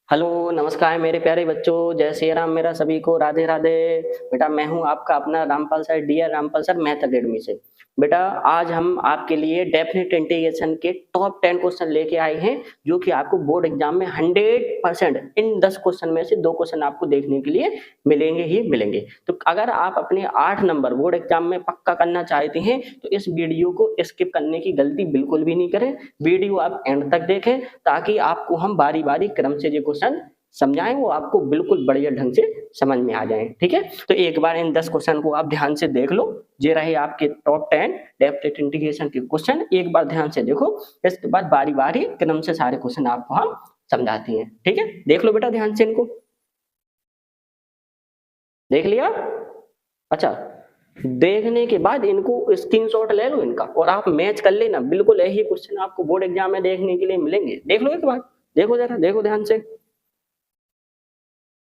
Hello, नमस्कार मेरे प्यारे बच्चों, जय श्री राम। मेरा सभी को राधे राधे। बेटा मैं हूं आपका अपना Rampal sir, dear Rampal sir math academy से। बेटा आज हम आपके लिए डेफिनेट इंटीग्रेशन के टॉप 10 क्वेश्चन लेके आए हैं, जो कि आपको बोर्ड एग्जाम में 100% इन 10 क्वेश्चन में से 2 क्वेश्चन आपको देखने के लिए मिलेंगे ही मिलेंगे। तो अगर आप अपने 8 नंबर बोर्ड एग्जाम में पक्का करना चाहते हैं तो इस वीडियो को स्किप करने की गलती बिल्कुल भी नहीं करें। वीडियो आप एंड तक देखें ताकि आपको हम बारी बारी क्रम से जो क्वेश्चन समझाएं वो आपको बिल्कुल बढ़िया ढंग से समझ में आ जाए। ठीक है, तो एक बार इन 10 क्वेश्चन को आप ध्यान से देख लो। ये रहे आपके टॉप 10 डेफिनेट इंटीग्रेशन के क्वेश्चन। एक बार ध्यान से देखो, इसके बाद बारी बारी क्रम से सारे क्वेश्चन आपको हम समझाते हैं। ठीक है, देख लो बेटा ध्यान से इनको। देख लिया? अच्छा, देखने के बाद इनको स्क्रीनशॉट ले लो इनका और आप मैच कर लेना। बिल्कुल यही क्वेश्चन आपको बोर्ड एग्जाम में देखने के लिए मिलेंगे। देख लो एक बार, देखो जरा, देखो ध्यान से।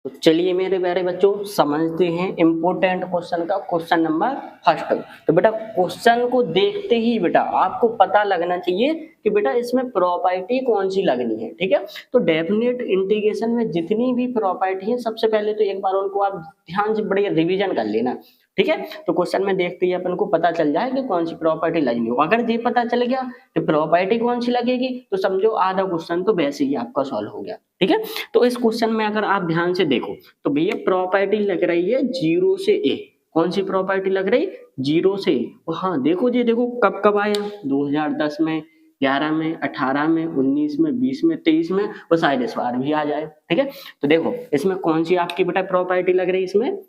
तो चलिए मेरे प्यारे बच्चों समझते हैं इंपॉर्टेंट क्वेश्चन का क्वेश्चन नंबर फर्स्ट। तो बेटा क्वेश्चन को देखते ही बेटा आपको पता लगना चाहिए कि बेटा इसमें प्रॉपर्टी कौन सी लगनी है। ठीक है, तो डेफिनेट इंटीग्रेशन में जितनी भी प्रॉपर्टी है सबसे पहले तो एक बार उनको आप ध्यान से बढ़िया रिवीजन कर लेना। ठीक है, तो क्वेश्चन में देखते ही अपन को पता चल जाए कि कौन सी प्रॉपर्टी लगनी हो। अगर ये पता चल गया कि प्रॉपर्टी कौन सी लगेगी तो समझो आधा क्वेश्चन तो वैसे ही आपका सॉल्व हो गया। ठीक है, तो इस क्वेश्चन में अगर आप ध्यान से देखो तो भैया प्रॉपर्टी लग रही है 0 से a। कौन सी प्रॉपर्टी लग रही? 0 से a। हाँ देखो जी, देखो कब कब आया, 2010 में, 11 में, 18 में, 19 में, 20 में, 23 में, और शायद इस बार भी आ जाए। ठीक है, तो देखो इसमें कौन सी आपकी बेटा प्रॉपर्टी लग रही? इसमें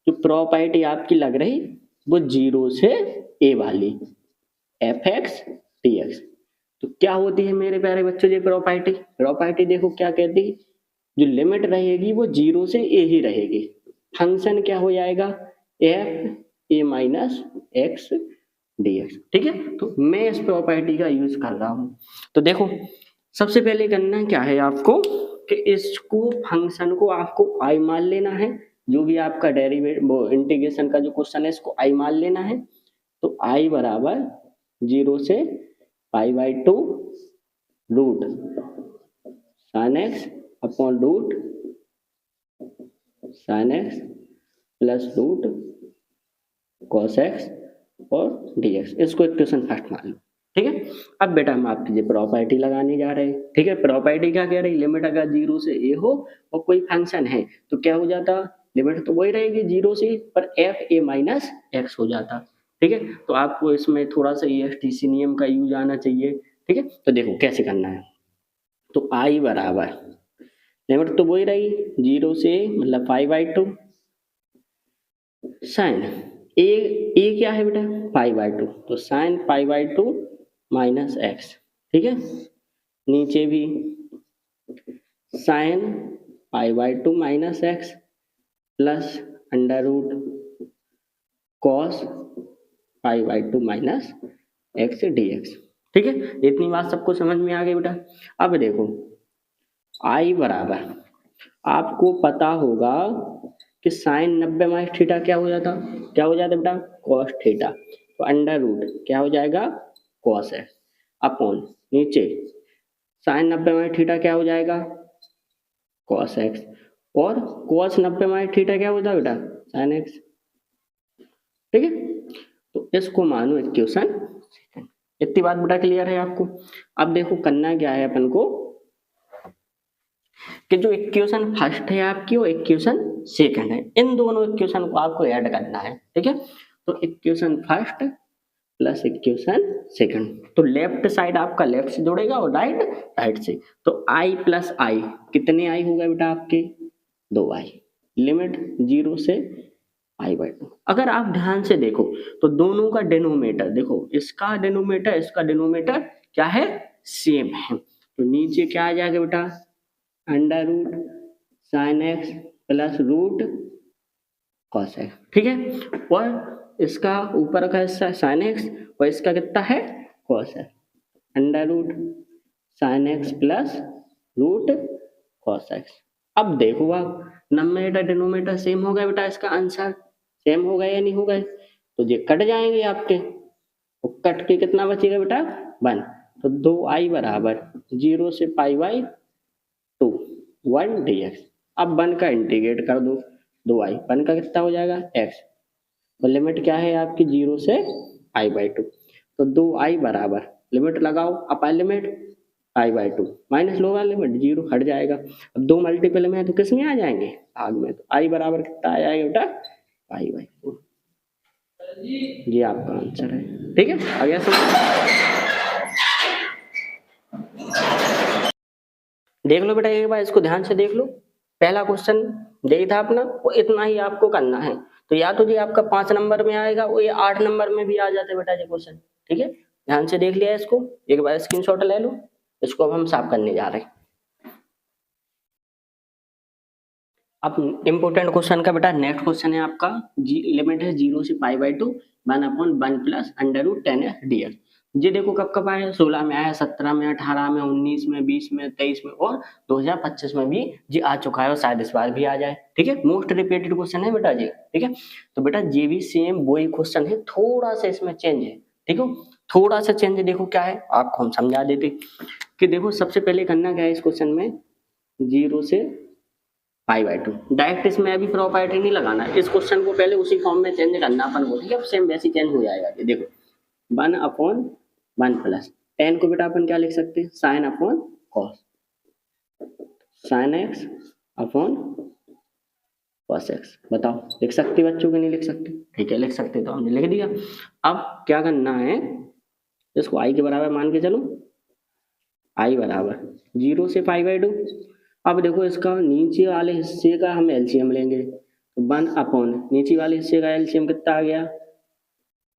जो प्रॉपर्टी आपकी लग रही वो 0 से a वाली fx dx। तो क्या होती है मेरे प्यारे बच्चों ये प्रॉपर्टी? प्रॉपर्टी देखो क्या कहती है, जो लिमिट रहेगी वो 0 से a ही रहेगी। फंक्शन क्या हो जाएगा? f a minus x dx। ठीक है, तो मैं इस प्रॉपर्टी का यूज कर रहा हूं। तो देखो सबसे पहले करना क्या है आपको कि इसको फंक्शन को आपको i मान लेना है। जो भी आपका डेरिवेटिव वो इंटीग्रेशन का जो क्वेश्चन है इसको i मान लेना है। तो i बराबर 0 से π/2 root sine x upon root sine x plus root cos x और dx। इसको इक्वेशन फर्स्ट मान लो। ठीक है, अब बेटा हम आपकी ये प्रॉपर्टी लगाने जा रहे हैं। ठीक है, प्रॉपर्टी क्या कह रही? लिमिट अगर 0 से a हो और कोई फंक्शन है तो क्या हो जाता? लिमिट तो वही रहेगी 0 से, पर f a माइनस एक्स हो जाता। ठीक है, तो आपको इसमें थोड़ा सा ESTC नियम का यूज आना चाहिए। ठीक है, तो देखो कैसे करना है। तो i बराबर लिमिट तो वही रही 0 से मतलब π/2 साइन ए क्या है बेटा? π/2, तो साइन π/2 माइनस एक्स। ठीक है, नीचे भी sine π/2 minus x plus under root cos π/2 minus x dx। ठीक है, इतनी बात सबको समझ में आ गई बेटा। अब देखो i बराबर आपको पता होगा कि साइन 90 माइनस थीटा क्या हो जाता? क्या हो जाता बेटा? Cos theta. तो अंडर रूट क्या हो जाएगा? कॉस एक्स अपॉन नीचे साइन 90 माइनस थीटा क्या हो जाएगा? Cos x. और कॉस 90 माइनस थीटा क्या होता है बेटा? Sine x. ठीक है, तो इसको मानो इक्वेशन। इतनी बात बेटा क्लियर है आपको? अब देखो करना क्या है अपन को कि जो इक्वेशन फर्स्ट है आपकी वो इक्वेशन सेकंड है, इन दोनों इक्वेशन को आपको ऐड करना है। ठीक है, तो equation first plus equation second, तो लेफ्ट साइड आपका लेफ्ट से जुड़ेगा और राइट राइट से। तो i प्लस आई कितने आई होगा बेटा आपके? 2i। लिमिट 0 से π/2। अगर आप ध्यान से देखो तो दोनों का डिनोमिनेटर देखो, इसका डिनोमिनेटर क्या है? सेम है। तो नीचे क्या आ जाएगा बेटा? Under root sine x plus root cos x. ठीक है, और इसका ऊपर का हिस्सा साइन एक्स और इसका कितना है? Cos x. Under root sine x plus root cos x. अब देखो आप नॉमिनेटर डिनोमिनेटर सेम हो गया बेटा, इसका आंसर सेम हो गया या नहीं हो गए? तो ये कट जाएंगे आपके, तो कट के कितना बचेगा बेटा? 1। तो 2i बराबर 0 से π/2 1 dx। अब 1 का इंटीग्रेट कर दो, 2i, 1 का कितना हो जाएगा x, और लिमिट क्या है आपकी 0 से i/2, तो 2i बराबर, लिमिट लगाओ, upper limit i/2 minus lower limit 0 हट जाएगा। अब 2 मल्टीपल में है तो किस में आ जाएंगे, भाग में, तो i बराबर कितना आ जाएगा बेटा i/4। ये आपका आंसर है, ठीक है। आ गया समझ? देख लो बेटा एक बार इसको ध्यान से देख लो, पहला क्वेश्चन यही था अपना, वो इतना ही आपको करना है, तो या तो ये आपका 5 नंबर में आएगा, वो ये 8 नंबर में भी आ जाते बेटा ये क्वेश्चन, ठीक है। ध्यान से देख लिया इसको, एक बार स्क्रीनशॉट ले लो, इसको अब हम साफ करने जा रहे हैं। अब इम्पोर्टेंट क्वेश्चन का बेटा नेक्स्ट क्वेश्चन है आपका, लिमिट है 0 से π/2 1/1 प्लस √10 dx। ये देखो कब कब आया, 16 में आया, 17 में, 18 में, 19 में, 20 में, 23 में और 2025 में भी ये आ चुका है, और शायद इस बार भी आ जाए, ठीक है। मोस्ट रिपीटेड क्वेश्चन है बेटा ये, ठीक है। तो बेटा ये भी सेम वही क्वेश्चन है, थोड़ा सा इसमें चेंज है, ठीक है। थोड़ा सा चेंज देखो क्या है, आपको हम समझा देते कि देखो सबसे पहले करना क्या है इस क्वेश्चन में, 0 से π/2 डायरेक्ट, इसमें अभी प्रॉपर्टी नहीं लगाना है, इस क्वेश्चन को पहले उसी फॉर्म में चेंज करना अपन को, ठीक है। सेम वैसे चेंज हो जाएगा, ये देखो 1/1 प्लस 10 को बेटा अपन क्या लिख सकते हैं, sine upon cos, sign x upon cos x. बताओ लिख सकते बच्चों के नहीं लिख सकते, ठीक है लिख सकते, तो हमने लिख दिया। अब क्या करना है, इसको आई के बराबर मान के चलो, आई बराबर 0 से π/2। अब देखो इसका नीचे वाले हिस्से का हम एलसीएम लेंगे, तो 1 नीचे वाले हिस्से का एलसीएम कितना आ गया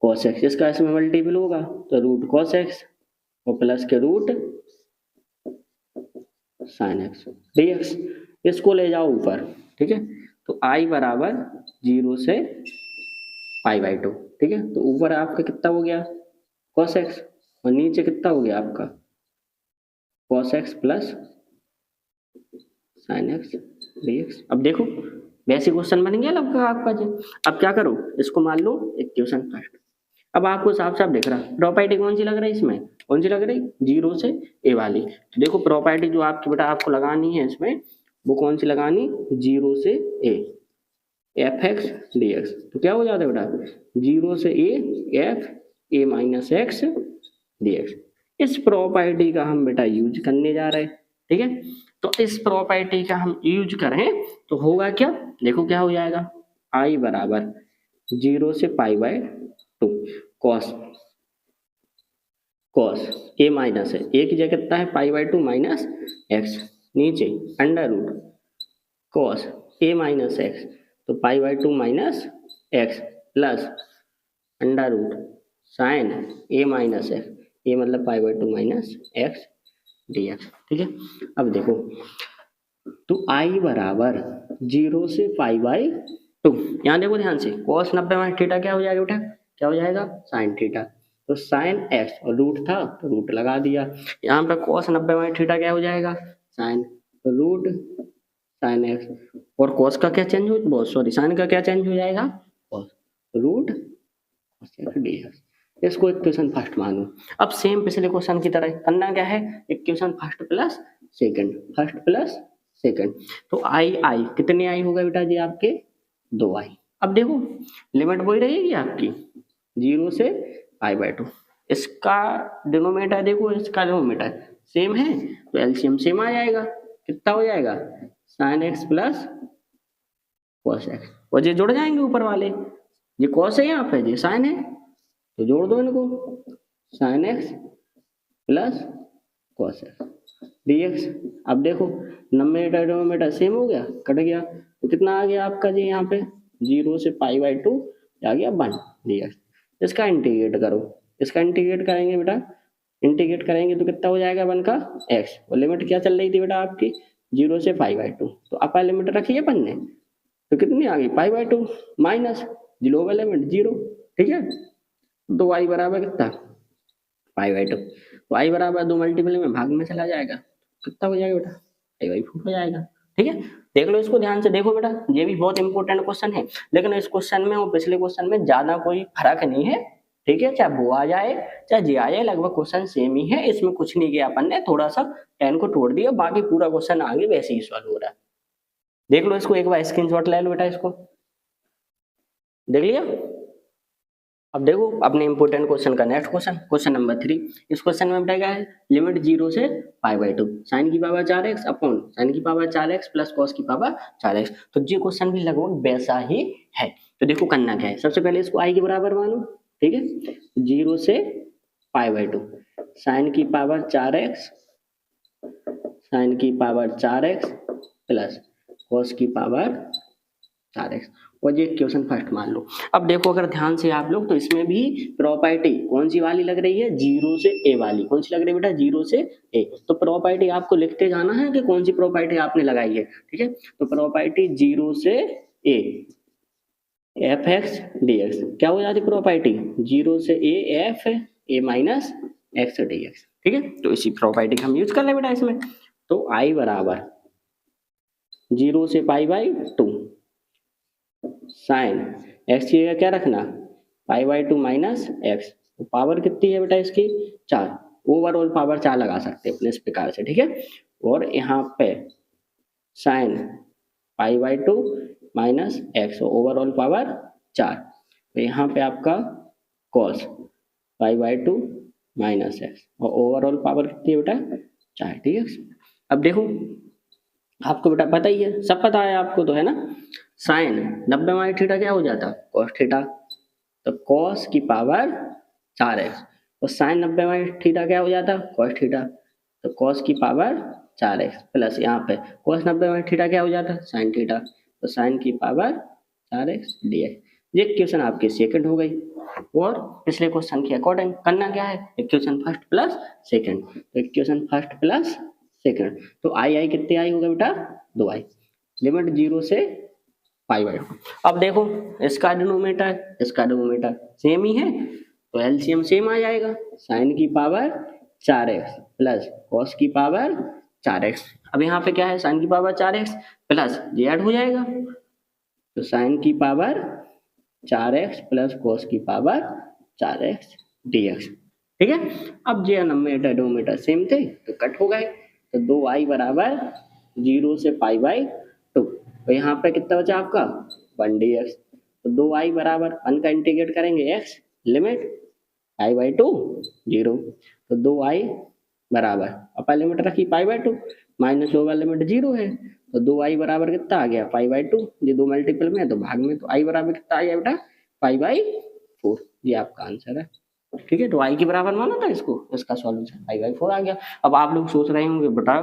cos x, इसका इसमें मल्टीपल होगा तो रूट cos x और प्लस के रूट sin x dx, इसको ले जाओ ऊपर, ठीक है। तो i बराबर 0 से π/2, ठीक है। तो ऊपर आपका कितना हो गया cos x और नीचे कितना हो गया आपका cos x plus sin x dx। अब देखो वैसे क्वेश्चन बन गया आपका जी। अब क्या करो, इसको मान लो इक्वेशन फर्स्ट। अब आपको साफ साफ दिख रहा प्रॉपर्टी कौन सी लग रही है इसमें, कौन सी लग रही, 0 से a वाली। तो देखो प्रॉपर्टी जो आपकी बेटा आपको लगानी है इसमें, वो कौन सी लगानी, 0 से a f(x) dx। तो क्या हो जाता है बेटा 0 से a f a minus x dx। इस प्रॉपर्टी का हम बेटा यूज करने जा रहे हैं, ठीक है। तो इस प्रॉपर्टी का हम यूज करें तो होगा क्या, देखो क्या हो जाएगा, i बराबर 0 से π/2 cos a माइनस है, a की जगह कितना है π/2 माइनस x, नीचे under root cos a minus x, तो π/2 minus x plus under root sine a minus x, a मतलब π/2 माइनस x dx, ठीक है। अब देखो तो i बराबर 0 से π/2, यहाँ देखो ध्यान से, cos 90 माइनस थीटा क्या हो जाएगा बेटा, क्या हो जाएगा साइन थीटा, तो साइन एक्स और रूट था तो रूट लगा दिया, यहाँ पे cos 90 माइनस थीटा क्या हो जाएगा साइन रूट साइन एक्स, और cos का क्या चेंज हो, बहुत सॉरी साइन का क्या चेंज हो जाएगा cos रूट dx। इसको इक्वेशन फर्स्ट मानो। अब सेम पिछले क्वेश्चन की तरह करना क्या है, equation first plus second, first plus second, तो आई कितने आई होगा बेटा जी आपके 2i। अब देखो लिमिट वही रहेगी आपकी 0 से π/2, इसका डिनोमिनेटर देखो, इसका डिनोमिनेटर सेम है तो एलसीएम सेम आ जाएगा, कितना हो जाएगा sin x plus cos x, और ये जुड़ जाएंगे ऊपर वाले, ये cos है यहाँ पे, ये sin है तो जोड़ दो इनको, sin x plus cos x dx। अब देखो नंबरेटर डिनोमिनेटर सेम हो गया, कट गया, तो कितना आ गया आपका जी यहाँ पे 0 से π/2 आ गया 1 dx। इसका इंटीग्रेट करो, इसका इंटीग्रेट करेंगे बेटा, इंटीग्रेट करेंगे तो कितना हो जाएगा 1 का x, और लिमिट क्या चल रही थी बेटा आपकी 0 से π/2, तो अपर लिमिट रखी है अपन ने, तो कितनी आ गई π/2 माइनस लोअर लिमिट 0, ठीक है। तो y बराबर कितना π/2, तो i बराबर 2 मल्टीपल में भाग में चला जाएगा, कितना हो जाएगा बेटा i/4 हो जाएगा, ठीक है। देख लो इसको ध्यान से, देखो बेटा ये भी बहुत इंपॉर्टेंट क्वेश्चन है, लेकिन इस क्वेश्चन में और पिछले क्वेश्चन में ज्यादा कोई फर्क नहीं है, ठीक है, चाहे वो आ जाए चाहे जे आ जाए, लगभग क्वेश्चन सेम ही है, इसमें कुछ नहीं किया अपन ने, थोड़ा सा 10 को तोड़ दिया, बाकी पूरा क्वेश्चन आगे वैसे ही सॉल्व हो रहा है। देख लो इसको, एक बार स्क्रीनशॉट ले लो बेटा, इसको देख लिया। अब देखो अपने इंपोर्टेंट क्वेश्चन का नेक्स्ट क्वेश्चन, क्वेश्चन नंबर 3। इस क्वेश्चन में बेटा क्या है, लिमिट 0 से π/2 साइन की पावर 4x अपॉन साइन की पावर 4x प्लस कॉस की पावर 4x। तो ये क्वेश्चन भी लगभग वैसा ही है। तो देखो करना क्या है, सबसे पहले इसको i के बराबर मानो, ठीक है, 0 से π/2 साइन की पावर 4x साइन की पावर 4x प्लस कॉस की पावर 4x, और ये क्वेश्चन फर्स्ट मान लो। अब देखो अगर ध्यान से आप लोग, तो इसमें भी प्रॉपर्टी कौन सी वाली लग रही है, 0 से a वाली। कौन सी लग रही है बेटा, 0 से a। तो प्रॉपर्टी आपको लिखते जाना है कि कौन सी प्रॉपर्टी आपने लगाई है, ठीक है। तो प्रॉपर्टी 0 से a fx dx, क्या हो जाती प्रॉपर्टी, 0 से a f a minus x dx, ठीक है। तो इसी प्रॉपर्टी का हम यूज कर ले बेटा इसमें। तो i बराबर 0 से π/2 साइन एक्स की जगह क्या रखना, π/2 माइनस एक्स। तो पावर कितनी है बेटा इसकी, 4। ओवरऑल पावर 4 लगा सकते हैं अपने इस प्रकार से, ठीक है। और यहाँ पे sine π/2 minus x, overall power 4। तो यहाँ पे आपका कॉस π/2 माइनस एक्स, और ओवरऑल पावर कितनी है बेटा, 4, ठीक है। अब देखो आपको बेटा पता ही है, सब पता है आपको तो, है ना। साइन 90 माइनस थीटा क्या हो जाता, कॉस थीटा। तो कॉस की पावर 4x, और साइन 90 माइनस थीटा क्या हो जाता, कॉस थीटा। तो कॉस की पावर 4x प्लस यहाँ पे कॉस 90 माइनस थीटा क्या हो जाता, साइन थीटा। तो साइन की पावर 4x dx। ये क्वेश्चन आपकी सेकंड हो गई। और पिछले क्वेश्चन के अकॉर्डिंग करना क्या है, इक्वेशन फर्स्ट प्लस सेकंड। तो इक्वेशन फर्स्ट प्लस सेकंड, तो आई कितने आई होगा बेटा, 2i। लिमिट 0 से π/2। अब देखो इसका डिनोमिनेटर सेम ही है, तो एलसीएम सेम आ जाएगा, साइन की पावर 4x प्लस कॉस की पावर 4x। अब यहाँ पे क्या है, साइन की पावर 4x प्लस ये ऐड हो जाएगा, तो साइन की पावर 4x प्लस कॉस की पावर 4x dx, ठीक है। अब ये डिनोमिनेटर सेम थे तो कट हो गए। तो 2i बराबर 0 से π/2। तो यहाँ पे कितना बचा आपका, 1 dx। तो 2i बराबर 1 का इंटीग्रेट करेंगे x, लिमिट π/2 0। तो 2i बराबर अपर लिमिट रखी π/2 माइनस लोअर लिमिट 0 है, तो 2i बराबर कितना आ गया, π/2। ये दो मल्टीपल में है तो भाग में, तो i बराबर कितना आ गया बेटा, π/4। ये आपका आंसर है, ठीक है। तो i के बराबर माना था इसको, इसका सॉल्यूशन π/4 आ गया। अब आप लोग सोच रहे होंगे बेटा,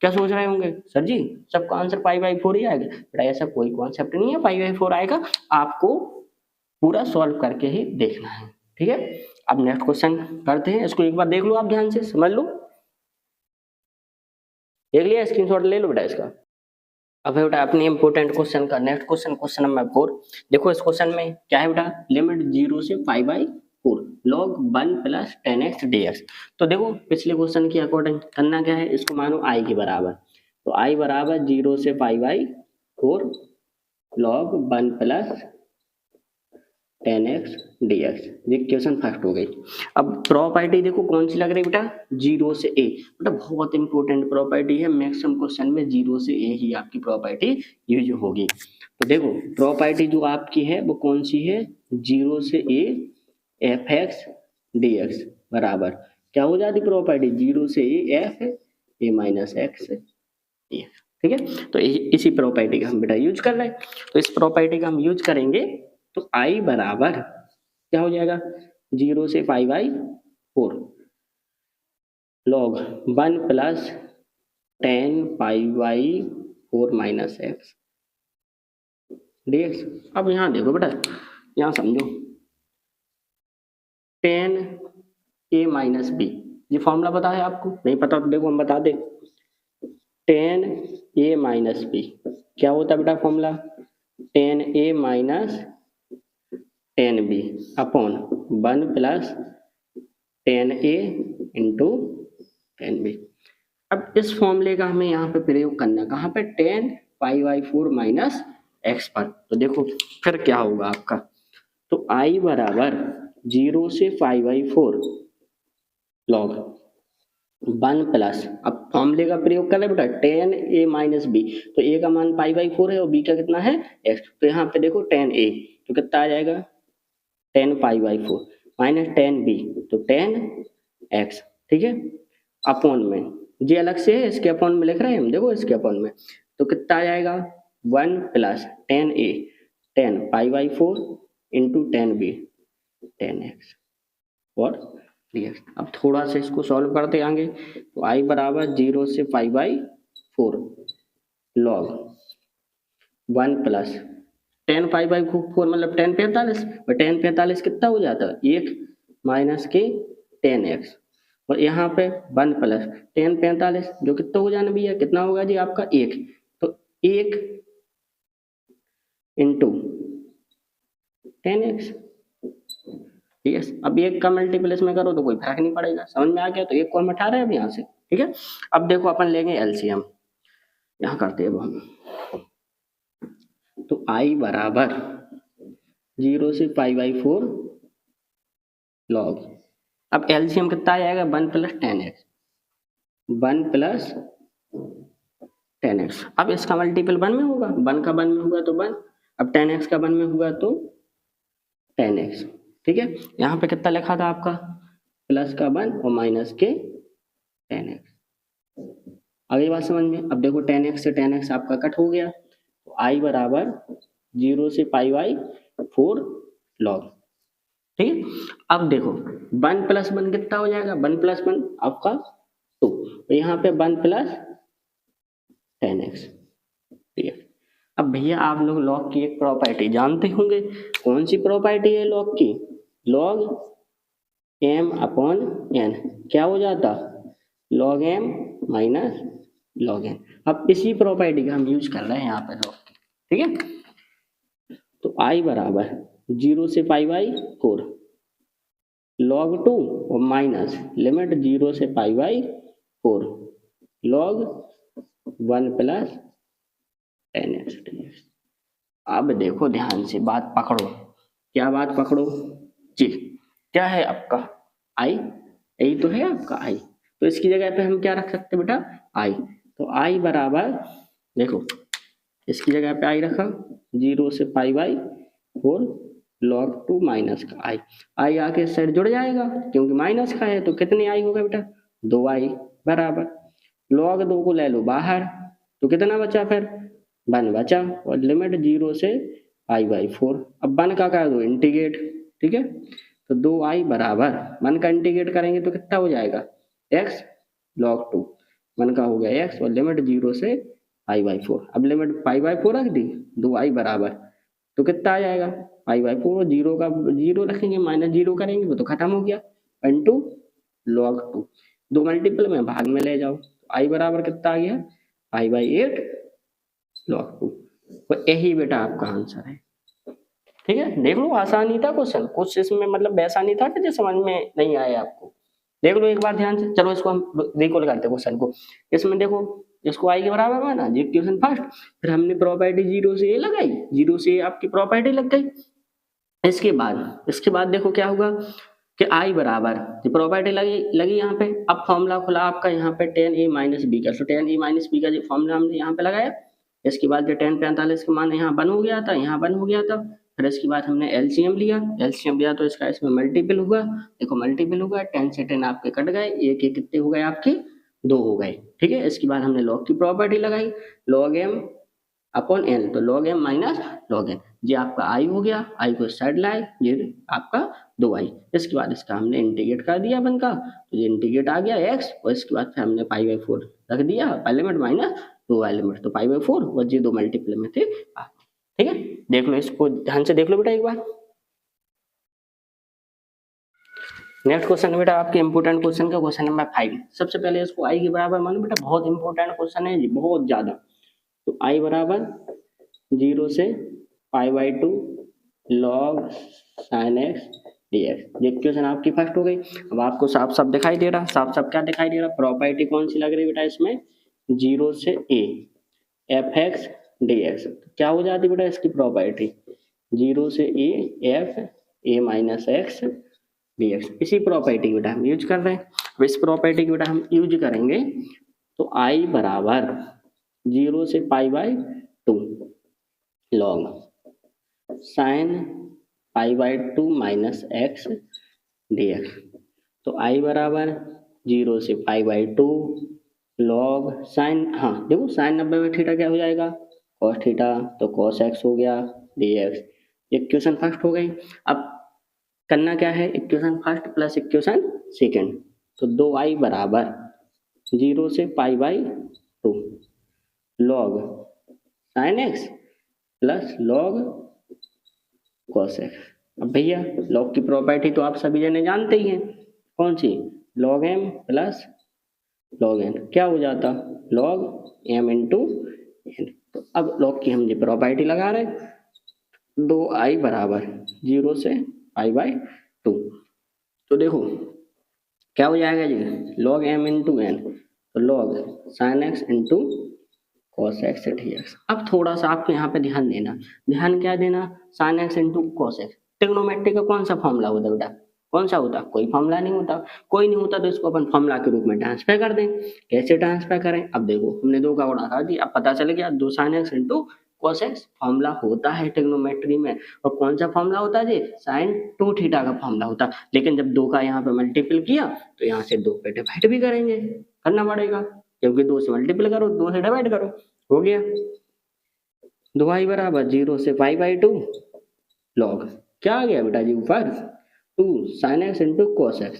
क्या सोच रहे होंगे, सर जी सबका आंसर π/4 ही आएगा। बेटा ऐसा कोई कॉन्सेप्ट नहीं है, π/4 आएगा, आपको पूरा सॉल्व करके ही देखना है, ठीक है। अब नेक्स्ट क्वेश्चन करते हैं, इसको एक बार देख लो, आप ध्यान से समझ लो, देख लिया, स्क्रीनशॉट ले लो बेटा इसका। अब बेटा अपने इंपोर्टेंट क्वेश्चन का नेक्स्ट क्वेश्चन, क्वेश्चन नंबर 4। देखो इस क्वेश्चन में क्या है बेटा, लिमिट 0 से π/4 log 1 प्लस 10x dx। तो देखो पिछले क्वेश्चन के अकॉर्डिंग करना क्या है, इसको मानो i के बराबर। तो i बराबर 0 से π/4 log 1 प्लस 10x dx। ये क्वेश्चन फर्स्ट हो गई। अब प्रॉपर्टी देखो कौन सी लग रही है बेटा, 0 से a। बेटा बहुत इंपॉर्टेंट प्रॉपर्टी है, मैक्सिमम क्वेश्चन में 0 से a ही आपकी प्रॉपर्टी यूज होगी। तो देखो प्रॉपर्टी जो आपकी है वो कौन सी है, 0 से a fx dx बराबर क्या हो जाती प्रॉपर्टी, 0 से a f a minus x dx, ठीक है। तो इसी प्रॉपर्टी का हम बेटा यूज कर रहे हैं। तो इस प्रॉपर्टी का हम यूज करेंगे, तो i बराबर क्या हो जाएगा, 0 से π/4 log 1 plus 10 π/4 minus x dx। अब यहाँ देखो बेटा, यहाँ समझो 10a माइनस b, ये फॉर्मूला पता है आपको, नहीं पता तो देखो हम बता दे। 10a माइनस b क्या होता है बेटा formula, 10a minus 10b upon 1 plus 10a into 10b। अब इस फॉर्मूले का हमें यहाँ पे प्रयोग करना, कहाँ पे, 10 π/4 माइनस x पर। तो देखो फिर क्या होगा आपका, तो i बराबर 0 से 5/4 log 1 प्लस, अब फॉर्मूले का प्रयोग कर ले बेटा, tan a माइनस बी, तो a का मान π/4 है और b का कितना है x, तो यहाँ पे देखो tan a तो कितना आ जाएगा tan π/4 माइनस tan b तो tan x, ठीक है, अपॉन में ये अलग से है, इसके अपॉन में लिख रहे हैं हम, देखो इसके अपॉन में, तो कितना आ जाएगा 1 plus tan a tan π/4 into tan b tan x और dx। अब थोड़ा सा इसको सॉल्व करते आएंगे, तो i बराबर 0 से 5/4 log 1 प्लस tan π/4 मतलब tan 45, और tan 45 कितना हो जाता है 1 माइनस के tan x, और यहाँ पे 1 प्लस tan 45 जो कितना हो जाना भैया, कितना होगा जी आपका 1, तो 1 इंटू tan x, ठीक है। अब एक का मल्टीपल इसमें करो तो कोई फर्क नहीं पड़ेगा, समझ में आ गया, तो एक को हम हटा रहे हैं अब यहाँ से, ठीक है। अब देखो अपन लेंगे एलसीएम, यहाँ करते हैं अब हम, तो i बराबर 0 से π/4 log, अब एलसीएम कितना आ जाएगा 1 plus tan x, 1 plus tan x, अब इसका मल्टीपल 1 में होगा, 1 का 1 में होगा तो 1, अब tan x का 1 में होगा तो tan x, ठीक है। यहाँ पे कितना लिखा था आपका प्लस का 1 और माइनस के tan x, अगली बात समझ में। अब देखो tan x से tan x आपका कट हो गया, तो i बराबर 0 से π/4 log, ठीक है। अब देखो 1 प्लस 1 कितना हो जाएगा, 1 प्लस 1 आपका 2, तो यहाँ पे 1 प्लस tan x, ठीक है। अब भैया आप लोग लॉग की एक प्रॉपर्टी जानते होंगे, कौन सी प्रॉपर्टी है लॉग की, log m अपॉन n क्या हो जाता, log m minus log n, अब इसी प्रॉपर्टी का हम यूज कर रहे हैं यहाँ पे लॉग की, ठीक है। तो i बराबर 0 से π/4 log 2 और माइनस लिमिट 0 से π/4 log 1 plus tan x dx। अब देखो ध्यान से बात पकड़ो, क्या बात पकड़ो जी, क्या है आपका i, यही तो है आपका i, तो इसकी जगह पे हम क्या रख सकते हैं बेटा i, तो i बराबर देखो इसकी जगह पे i रखा 0 से π/4 log 2 माइनस का i आके इस साइड जुड़ जाएगा क्योंकि माइनस का है, तो कितने i होगा बेटा 2i बराबर log 2 को ले लो बाहर, तो कितना बचा फिर 1 बचा, और लिमिट 0 से π/4, अब 1 का कर दो इंटीग्रेट, ठीक है, तो 2i बराबर 1 का इंटीग्रेट करेंगे तो कितना हो जाएगा x log 2, 1 का हो गया x और लिमिट 0 से π/4, अब लिमिट π/4 रख दी, 2i बराबर तो कितना आ जाएगा π/4, 0 का 0 रखेंगे माइनस 0 करेंगे वो तो खत्म हो गया, इंटू log 2, दो मल्टीपल में भाग में ले जाओ, तो i बराबर कितना आ गया π/8 log 2, तो यही बेटा आपका आंसर है, ठीक है। देख लो आसानी था क्वेश्चन, कुछ इसमें मतलब ऐसा नहीं था कि जो समझ में नहीं आया आपको, देख लो एक बार ध्यान से। चलो इसको हम रिकॉल करते हैं क्वेश्चन को, इसमें देखो इसको i के बराबर माना जी क्वेश्चन फर्स्ट, फिर हमने प्रॉपर्टी 0 से a लगाई, 0 से आपकी प्रॉपर्टी लग गई, इसके बाद देखो क्या होगा कि i बराबर प्रॉपर्टी लगी यहाँ पे, अब फॉर्मूला खुला आपका यहाँ पे tan a माइनस बी का, तो tan a माइनस बी का जो फॉर्मूला हमने यहाँ पे लगाया, इसके बाद जो tan 45 का मान यहाँ 1 हो गया था, यहाँ 1 हो गया था, फिर इसके बाद हमने एलसीएम लिया तो इसका इसमें मल्टीपल हुआ, देखो मल्टीपल हुआ 10 से 10 आपके कट गए, एक एक कितने हो गए आपके 2 हो गए, ठीक है। इसके बाद हमने लॉग की प्रॉपर्टी लगाई log m अपॉन n, तो log m minus log n, ये आपका i हो गया, i को साइड लाए, ये आपका 2i, इसके बाद इसका हमने इंटीग्रेट कर दिया 1 का, तो ये इंटीग्रेट आ गया x, और इसके बाद फिर हमने π/4 रख दिया, लिमिट माइनस 2i लिमिट, तो π/4 और ये दो मल्टीपल में थे, ठीक है। देख लो इसको ध्यान से देख लो बेटा एक बार। नेक्स्ट क्वेश्चन बेटा आपके इंपोर्टेंट क्वेश्चन का क्वेश्चन नंबर 5, सबसे पहले इसको i के बराबर मानो बेटा, बहुत इंपोर्टेंट क्वेश्चन है जी, बहुत ज्यादा, तो i बराबर 0 से π/2 log sin x dx, ये क्वेश्चन आपकी फर्स्ट हो गई। अब आपको साफ साफ दिखाई दे रहा, साफ साफ क्या दिखाई दे रहा, प्रॉपर्टी कौन सी लग रही बेटा इसमें 0 से a fx dx, क्या हो जाती बेटा इसकी प्रॉपर्टी 0 से a f a minus x dx। इसी प्रॉपर्टी बेटा हम यूज कर रहे हैं। अब इस प्रॉपर्टी की बेटा हम यूज करेंगे तो i बराबर 0 से π/2 log sine π/2 minus x dx। तो i बराबर 0 से π/2 log साइन, हाँ देखो साइन 90 में थीटा क्या हो जाएगा cos थीटा, तो cos x हो गया dx। इक्वेशन फर्स्ट हो गई। अब करना क्या है, equation first plus equation second. तो 2i बराबर 0 से π/2 log sine x plus log cos x। अब भैया log की प्रॉपर्टी तो आप सभी जने जानते ही हैं, कौन सी, log m plus log n क्या हो जाता, log m इंटू n। तो अब log की हम ये प्रॉपर्टी लगा रहे हैं, 2i बराबर 0 से π/2। तो देखो क्या हो जाएगा जी, log m इंटू n, तो log sin x into cos x dx। अब थोड़ा सा आपको यहाँ पे ध्यान देना, ध्यान क्या देना, sin x into cos x। Trigonometry का कौन सा फॉर्मूला होता है बेटा, कौन सा होता, कोई फॉर्मूला नहीं होता, कोई नहीं होता तो इसको अपन फॉर्मूला के रूप में ट्रांसफर कर दें। कैसे ट्रांसफर करें, अब देखो हमने 2 का गुणा कर दिया, अब पता चल गया 2 sin x into cos x formula होता है ट्रिग्नोमेट्री में। और कौन सा फॉर्मूला होता है जी, sin 2 थीटा का फॉर्मूला होता है। लेकिन जब 2 का यहाँ पे मल्टीपल किया तो यहाँ से 2 पे डिवाइड भी करेंगे, करना पड़ेगा, क्योंकि 2 से मल्टीपल करो 2 से डिवाइड करो, हो गया 2i बराबर 0 से π/2 log क्या आ गया बेटा जी ऊपर 2 sin x into cos x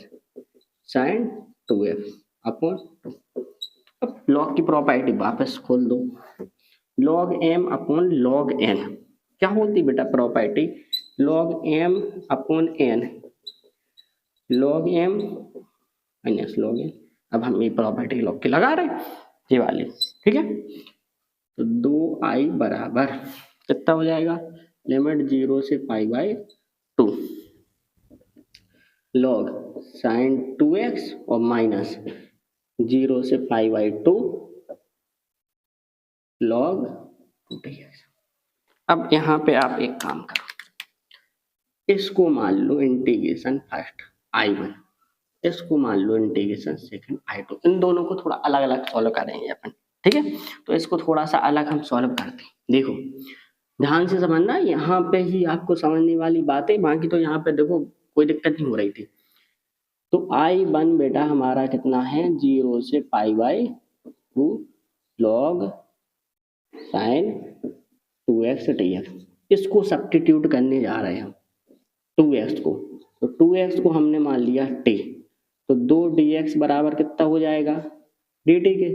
sin 2x upon 2। अब log की प्रॉपर्टी वापस खोल दो, log m upon log n क्या होती बेटा property, log m upon n log m minus log n। अब हम ये प्रॉपर्टी log की लगा रहे हैं ये वाली, ठीक है। तो 2i बराबर कितना हो जाएगा, लिमिट 0 से π/2 log sin 2x और माइनस 0 से π/2 log 2x। अब यहाँ पे आप एक काम करो, इसको मान लो इंटीग्रेशन फर्स्ट i1, इसको मान लो इंटीग्रेशन सेकंड i2। इन दोनों को थोड़ा अलग अलग सॉल्व करेंगे अपन, ठीक है। तो इसको थोड़ा सा अलग हम सॉल्व करते हैं, देखो ध्यान से समझना, यहाँ पे ही आपको समझने वाली बात है, बाकी तो यहाँ पे देखो कोई दिक्कत नहीं हो रही थी। तो i1 बेटा हमारा कितना है 0 से π/2 log sin 2x dx। इसको सब्स्टिट्यूट करने जा रहे हैं हम 2x को, तो 2x को हमने मान लिया t, तो 2 dx बराबर कितना हो जाएगा dt के,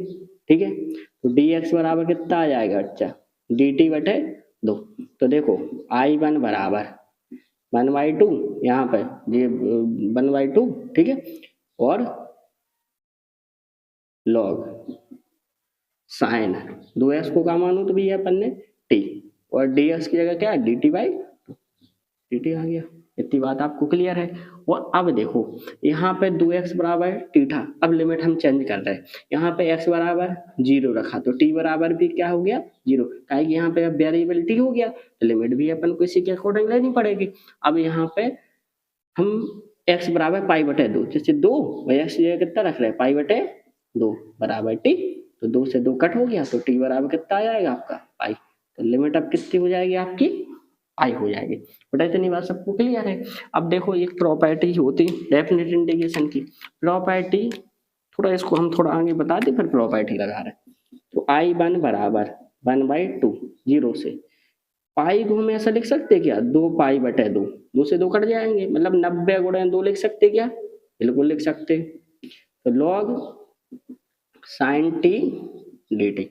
ठीक है। तो dx बराबर कितना आ जाएगा अच्छा dt बटे 2। तो देखो i1 बराबर 1/2 यहाँ पे ये 1/2, ठीक है, और log साइन 2x को क्या मानो तो भैया अपन ने t, और dx की जगह क्या है dt/2, dt आ गया। इतनी बात आपको क्लियर है। और अब देखो यहाँ पे 2x बराबर t था, अब लिमिट हम चेंज कर रहे हैं, यहाँ पे x बराबर 0 रखा तो t बराबर भी क्या हो गया 0, काहे कि यहाँ पे अब वेरिएबल t हो गया तो लिमिट भी अपन को इसी के अकॉर्डिंग लेनी पड़ेगी। अब यहाँ पे हम x बराबर π/2, जैसे 2 x कितना रख रहे हैं π/2 बराबर t, तो 2 से 2 कट हो गया तो t बराबर कितना आ जाएगा आपका पाई। तो लिमिट अब कितनी हो जाएगी आपकी आई हो जाएगी। बेटा इतनी बात सबको क्लियर है। अब देखो एक प्रॉपर्टी होती डेफिनेट इंटीग्रेशन की प्रॉपर्टी, थोड़ा इसको हम थोड़ा आगे बता दें फिर प्रॉपर्टी लगा रहे हैं। तो i1 बराबर 1/2 0 से पाई को हम ऐसा लिख सकते क्या 2π/2, 2 से 2 कट जाएंगे, मतलब 90 गुणा 2 लिख सकते क्या, बिल्कुल लिख सकते। तो log sin t dt।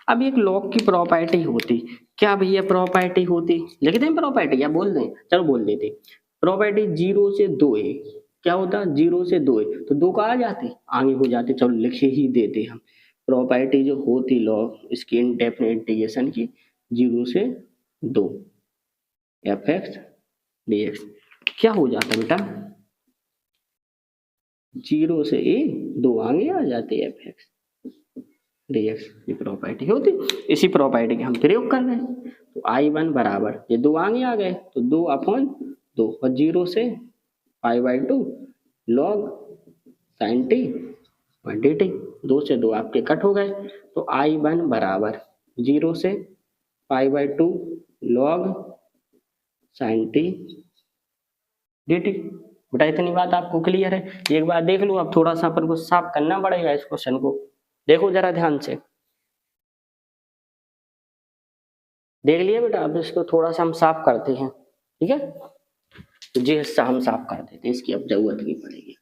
अब एक log की प्रॉपर्टी होती, क्या भैया प्रॉपर्टी होती, लिख दें प्रॉपर्टी या बोल दें, चलो बोल देते। प्रॉपर्टी 0 से 2 है, क्या होता 0 से 2 है तो 2 का आ जाते आगे हो जाते, चलो लिख ही देते हम। प्रॉपर्टी जो होती log इसकी इंडेफिनिट इंटीग्रेशन की 0 से 2 fx dx, क्या हो जाता बेटा 0 से 2 आगे आ जाते fx dx, ये प्रॉपर्टी होती। इसी प्रॉपर्टी के हम प्रयोग कर रहे हैं। तो i1 बराबर ये 2 आगे आ गए तो 2/2 और 0 से π/2 लॉग साइन टी और डी टी, 2 से 2 आपके कट हो गए, तो I1 बराबर 0 से π/2 log sine t d t. बेटा इतनी बात आपको क्लियर है? एक बार देख लो, अब थोड़ा सा अपन को साफ करना पड़ेगा इस क्वेश्चन को, देखो जरा ध्यान से, देख लिया बेटा? अब इसको थोड़ा सा हम साफ करते हैं, ठीक है? तो ये हिस्सा हम साफ कर देते हैं, इसकी अब जरूरत नहीं पड़ेगी।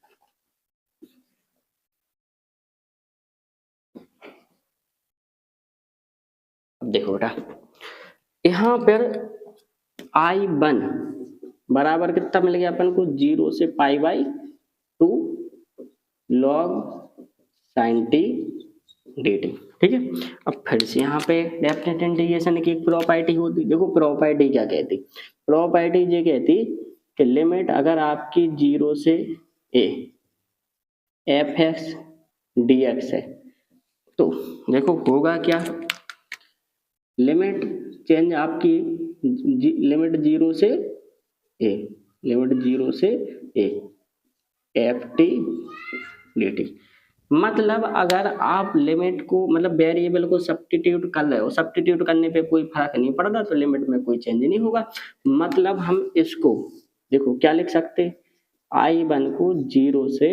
अब देखो बेटा, यहाँ पर I1 बराबर कितना मिल गया अपन को? 0 से π/2 log sine t d t, ठीक है? अब फिर से यहाँ पे डेफिनेट इंटीग्रेशन की एक प्रॉपर्टी होती, देखो प्रॉपर्टी क्या कहती? प्रॉपर्टी ये कहती कि लिमिट अगर आपकी 0 से a f(x) dx है, तो देखो होगा क्या? लिमिट चेंज आपकी लिमिट 0 से a, लिमिट 0 से a F T d T, मतलब अगर आप लिमिट को मतलब वेरिएबल को सब्स्टिट्यूट कर रहे हो, सब्स्टिट्यूट करने पे कोई फर्क नहीं पड़ता, तो लिमिट में कोई चेंज नहीं होगा। मतलब हम इसको देखो क्या लिख सकते? I1 को 0 से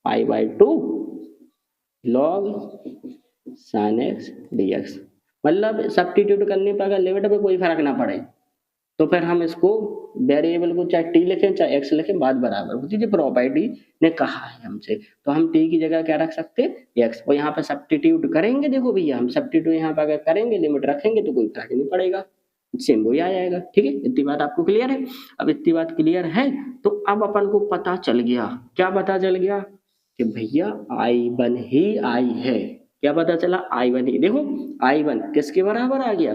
π/2 लॉग साइन एक्स dx, मतलब सब्स्टिट्यूट करने पर अगर लिमिट पे कोई फर्क ना पड़े तो फिर हम इसको वेरिएबल को चाहे टी लिखें चाहे एक्स लिखें, बात बराबर होती है। प्रॉपर्टी ने कहा है हमसे, तो हम टी की जगह क्या रख सकते हैं? एक्स, और यहाँ पे सब्स्टिट्यूट करेंगे। देखो भैया, हम सब्स्टिट्यूट यहाँ पे अगर करेंगे, लिमिट रखेंगे तो कोई फर्क नहीं पड़ेगा, सेम वही आ जाएगा, ठीक है? इतनी बात आपको क्लियर है? अब इतनी बात क्लियर है तो अब अपन को पता चल गया, क्या पता चल गया? कि भैया I1 ही I है। क्या पता चला? I1 ही। देखो I1 किसके बराबर आ गया?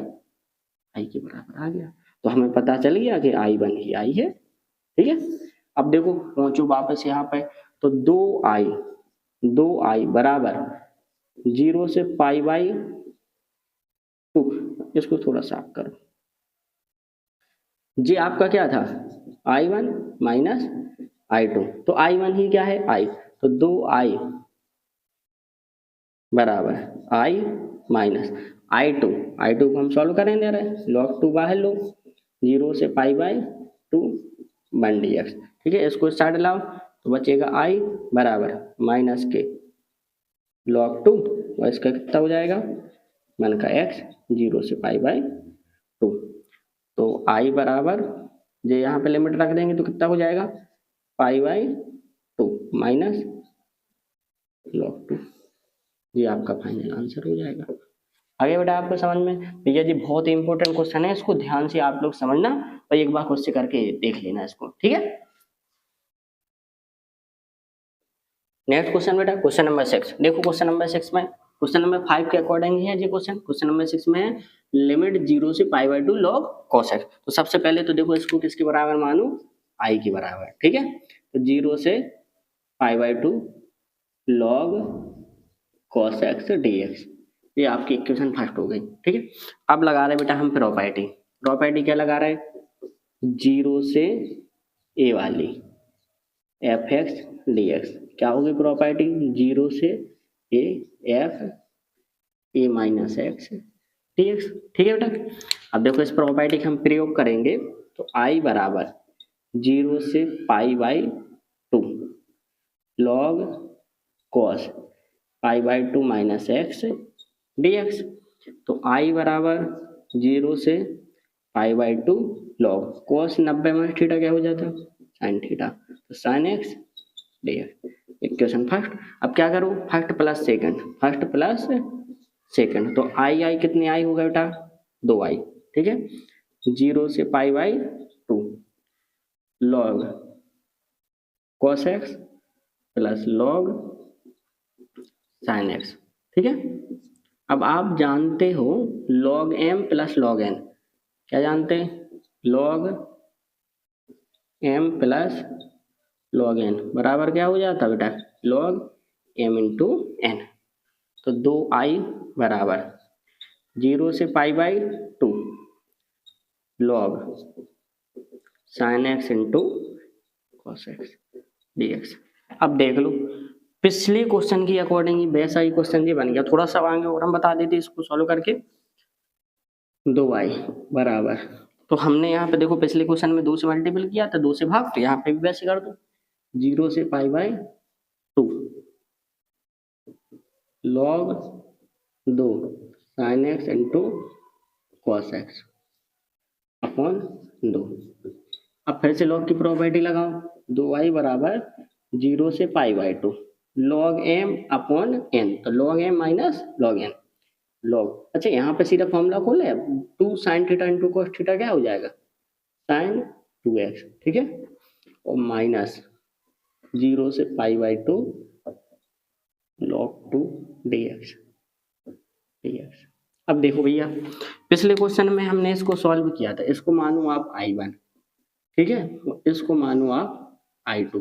I के बराबर आ गया, तो हमें पता चल गया कि I1 ही I है, ठीक है? अब देखो पहुंचो वापस यहाँ पे, तो 2I बराबर 0 से π/2, इसको थोड़ा साफ करो। जी आपका क्या था? I1 माइनस I2, तो I1 ही क्या है? I, तो 2I बराबर I माइनस I2 को हम सॉल्व करें दे रहे, log 2 बाहर लो, 0 से π/2 1 dx, ठीक है? इसको साइड लाओ तो बचेगा I बराबर माइनस के log 2, और इसका कितना हो जाएगा? 1 का x 0 से π/2, तो I बराबर जो यहाँ पे लिमिट रख देंगे तो कितना हो जाएगा? π/2 माइनस log 2, ये आपका फाइनल आंसर हो जाएगा। आगे बेटा आपको समझ में? भैया जी बहुत इंपॉर्टेंट क्वेश्चन है, इसको ध्यान से आप लोग समझना और एक बार खुद से करके देख लेना इसको, ठीक है? नेक्स्ट क्वेश्चन बेटा, क्वेश्चन नंबर 6। देखो क्वेश्चन नंबर 6 में, क्वेश्चन नंबर 5 के अकॉर्डिंग है ये क्वेश्चन। क्वेश्चन नंबर 6 में है लिमिट 0 से π/2 log cos x। तो सबसे पहले तो देखो इसको किसके बराबर मानो? I के बराबर, ठीक है? तो 0 से π/2 log cos x dx, ये आपकी इक्वेशन फर्स्ट हो गई, ठीक है? अब लगा रहे बेटा हम प्रॉपर्टी क्या लगा रहे? 0 से a वाली f(x) dx, क्या होगी प्रॉपर्टी? 0 से a f a minus x dx, ठीक है बेटा? अब देखो इस प्रॉपर्टी का हम प्रयोग करेंगे, तो I बराबर 0 से π/2 log cos π/2 minus x dx, तो I बराबर 0 से π/2 log cos 90 माइनस थीटा क्या हो जाता? साइन थीटा, तो sine x dx, equation first. अब क्या करो? फर्स्ट प्लस सेकंड, तो I कितने I होगा बेटा? 2I, ठीक है? 0 से π/2 log cos x plus log sin x, ठीक है? अब आप जानते हो log m plus log n, क्या जानते हैं? log m plus log n बराबर क्या हो जाता बेटा? log m इंटू n, तो 2I बराबर 0 से π/2 log sin x into cos x dx, अब देख लो पिछले क्वेश्चन की अकॉर्डिंग वैसा ही क्वेश्चन ये बन गया, थोड़ा सा आगे और हम बता देते इसको सॉल्व करके। 2y बराबर, तो हमने यहाँ पे देखो पिछले क्वेश्चन में 2 से मल्टीपल किया था, 2 से भाग, तो यहाँ पे भी वैसे कर दो 0 से π/2 log 2 sin x into cos x upon 2। अब फिर से लॉग की प्रॉपर्टी लगाओ, 2y बराबर 0 से π/2 log m अपॉन n, तो log m minus log n log, अच्छा यहाँ पे सीधा फॉर्मूला खोले, 2 sin theta into cos theta क्या हो जाएगा sin 2x, ठीक है, और माइनस 0 से π/2 log 2 dx। अब देखो भैया पिछले क्वेश्चन में हमने इसको सॉल्व किया था, इसको मानो आप I1, ठीक है, इसको मानो आप I2।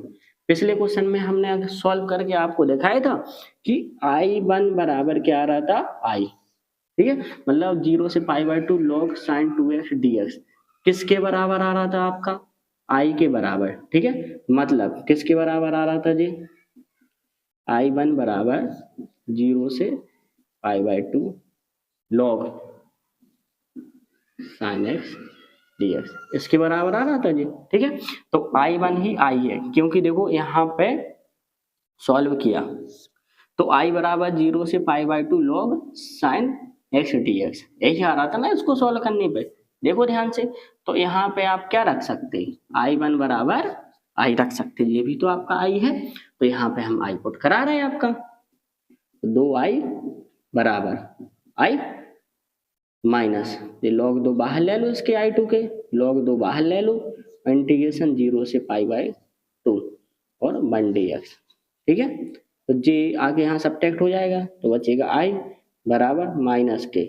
पिछले क्वेश्चन में हमने अगर सॉल्व करके आपको दिखाया था कि I1 बराबर क्या आ रहा था I, ठीक है, मतलब 0 से π/2 log sin 2x dx किसके बराबर आ रहा था आपका I के बराबर, ठीक है, मतलब किसके बराबर आ रहा था जी, I1 बराबर 0 से π/2 log sin x dx इसके बराबर आ रहा था जी, ठीक है, तो I1 ही I है, क्योंकि देखो यहाँ पे सॉल्व किया तो I बराबर 0 से π/2 log sin x dx यही आ रहा था ना इसको सॉल्व करने पे, देखो ध्यान से, तो यहाँ पे आप क्या रख सकते हैं I1 बराबर I रख सकते हैं, ये भी तो आपका I है, तो यहाँ पे हम I पुट करा रहे हैं आपका, 2I बराबर I माइनस ये log 2 बाहर ले लो, इसके I2 के log 2 बाहर ले लो, इंटीग्रेशन 0 से π/2 और 1 dx, ठीक है, तो जे आगे यहाँ सब्ट्रैक्ट हो जाएगा तो बचेगा I बराबर माइनस के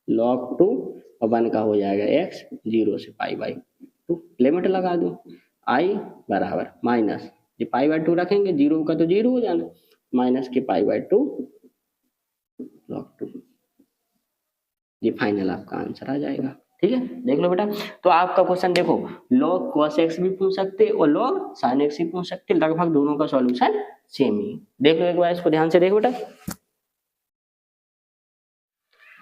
log 2 और 1 का हो जाएगा x 0 से π/2, लिमिट लगा दो I बराबर माइनस ये π/2 रखेंगे, 0 का तो 0 हो जाना, माइनस के π/2 log 2, ये फाइनल आपका आंसर आ जाएगा, ठीक है, देख लो बेटा। तो आपका क्वेश्चन देखो log cos x भी पूछ सकते और log sin x भी पूछ सकते, लगभग दोनों का सॉल्यूशन सेम ही, देख लो एक बार इसको ध्यान से देखो बेटा।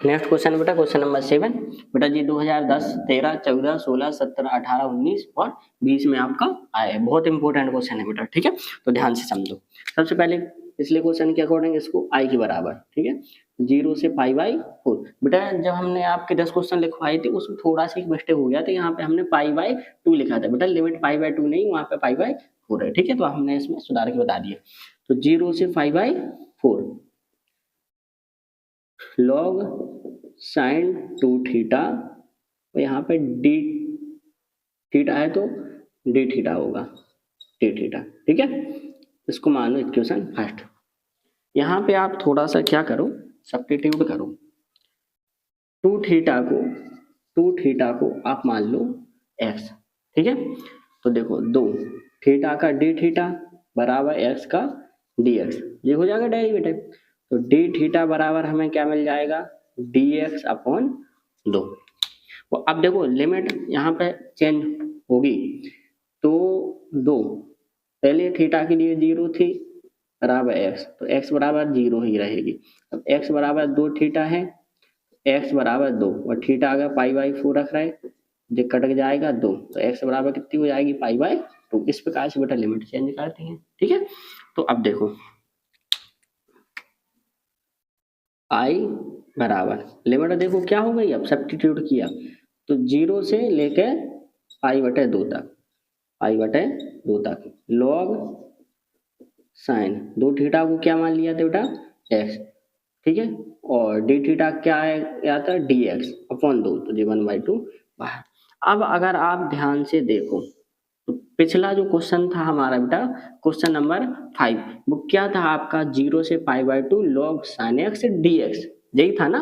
नेक्स्ट क्वेश्चन बेटा, क्वेश्चन नंबर 7 बेटा जी 2010, 13, 14, 16, 17, 18, 19 और 20 में आपका आया है, बहुत इंपॉर्टेंट क्वेश्चन है बेटा, ठीक है, तो ध्यान से समझो। सबसे पहले पिछले क्वेश्चन के अकॉर्डिंग इसको I के बराबर, ठीक है, 0 से π/4 बेटा, जब हमने आपके 10 क्वेश्चन लिखवाए थे उसमें थोड़ा सा एक मिस्टेक हो गया था, यहाँ पे हमने π/2 लिखा था बेटा, लिमिट π/2 नहीं, वहाँ पे π/4 है, ठीक है, तो हमने इसमें सुधार के बता दिया, तो 0 से π/4 log sin 2 थीटा, यहाँ पे d थीटा है तो d थीटा होगा, d थीटा, ठीक है, इसको मानो इक्वेशन फर्स्ट। यहाँ पे आप थोड़ा सा क्या करो सब्स्टिट्यूट करो, 2 थीटा को आप मान लो x, ठीक है, तो देखो 2 थीटा का d थीटा बराबर x का dx, ये हो जाएगा डेरिवेटिव, तो d थीटा बराबर हमें क्या मिल जाएगा dx अपॉन 2। अब देखो लिमिट यहाँ पे चेंज होगी, तो 2 पहले थीटा के लिए 0 थी बराबर x, तो x बराबर 0 ही रहेगी, अब x बराबर 2 थीटा है, x बराबर 2 और थीटा अगर π/4 रख रहे हैं, जो कट जाएगा 2, तो x बराबर कितनी हो जाएगी π/2, इस प्रकार से बेटा लिमिट चेंज करते हैं, ठीक है, तो अब देखो I बराबर लिमिट देखो क्या हो गई, अब सब्स्टिट्यूट किया तो 0 से लेके π/2 तक log sin 2 थीटा को क्या मान लिया था बेटा x, ठीक है, और d थीटा क्या आया था dx अपॉन 2, तो 1/2 बाहर। अब अगर आप ध्यान से देखो तो पिछला जो क्वेश्चन था हमारा बेटा क्वेश्चन नंबर 5, वो क्या था आपका 0 से π/2 log sin x dx, यही था ना,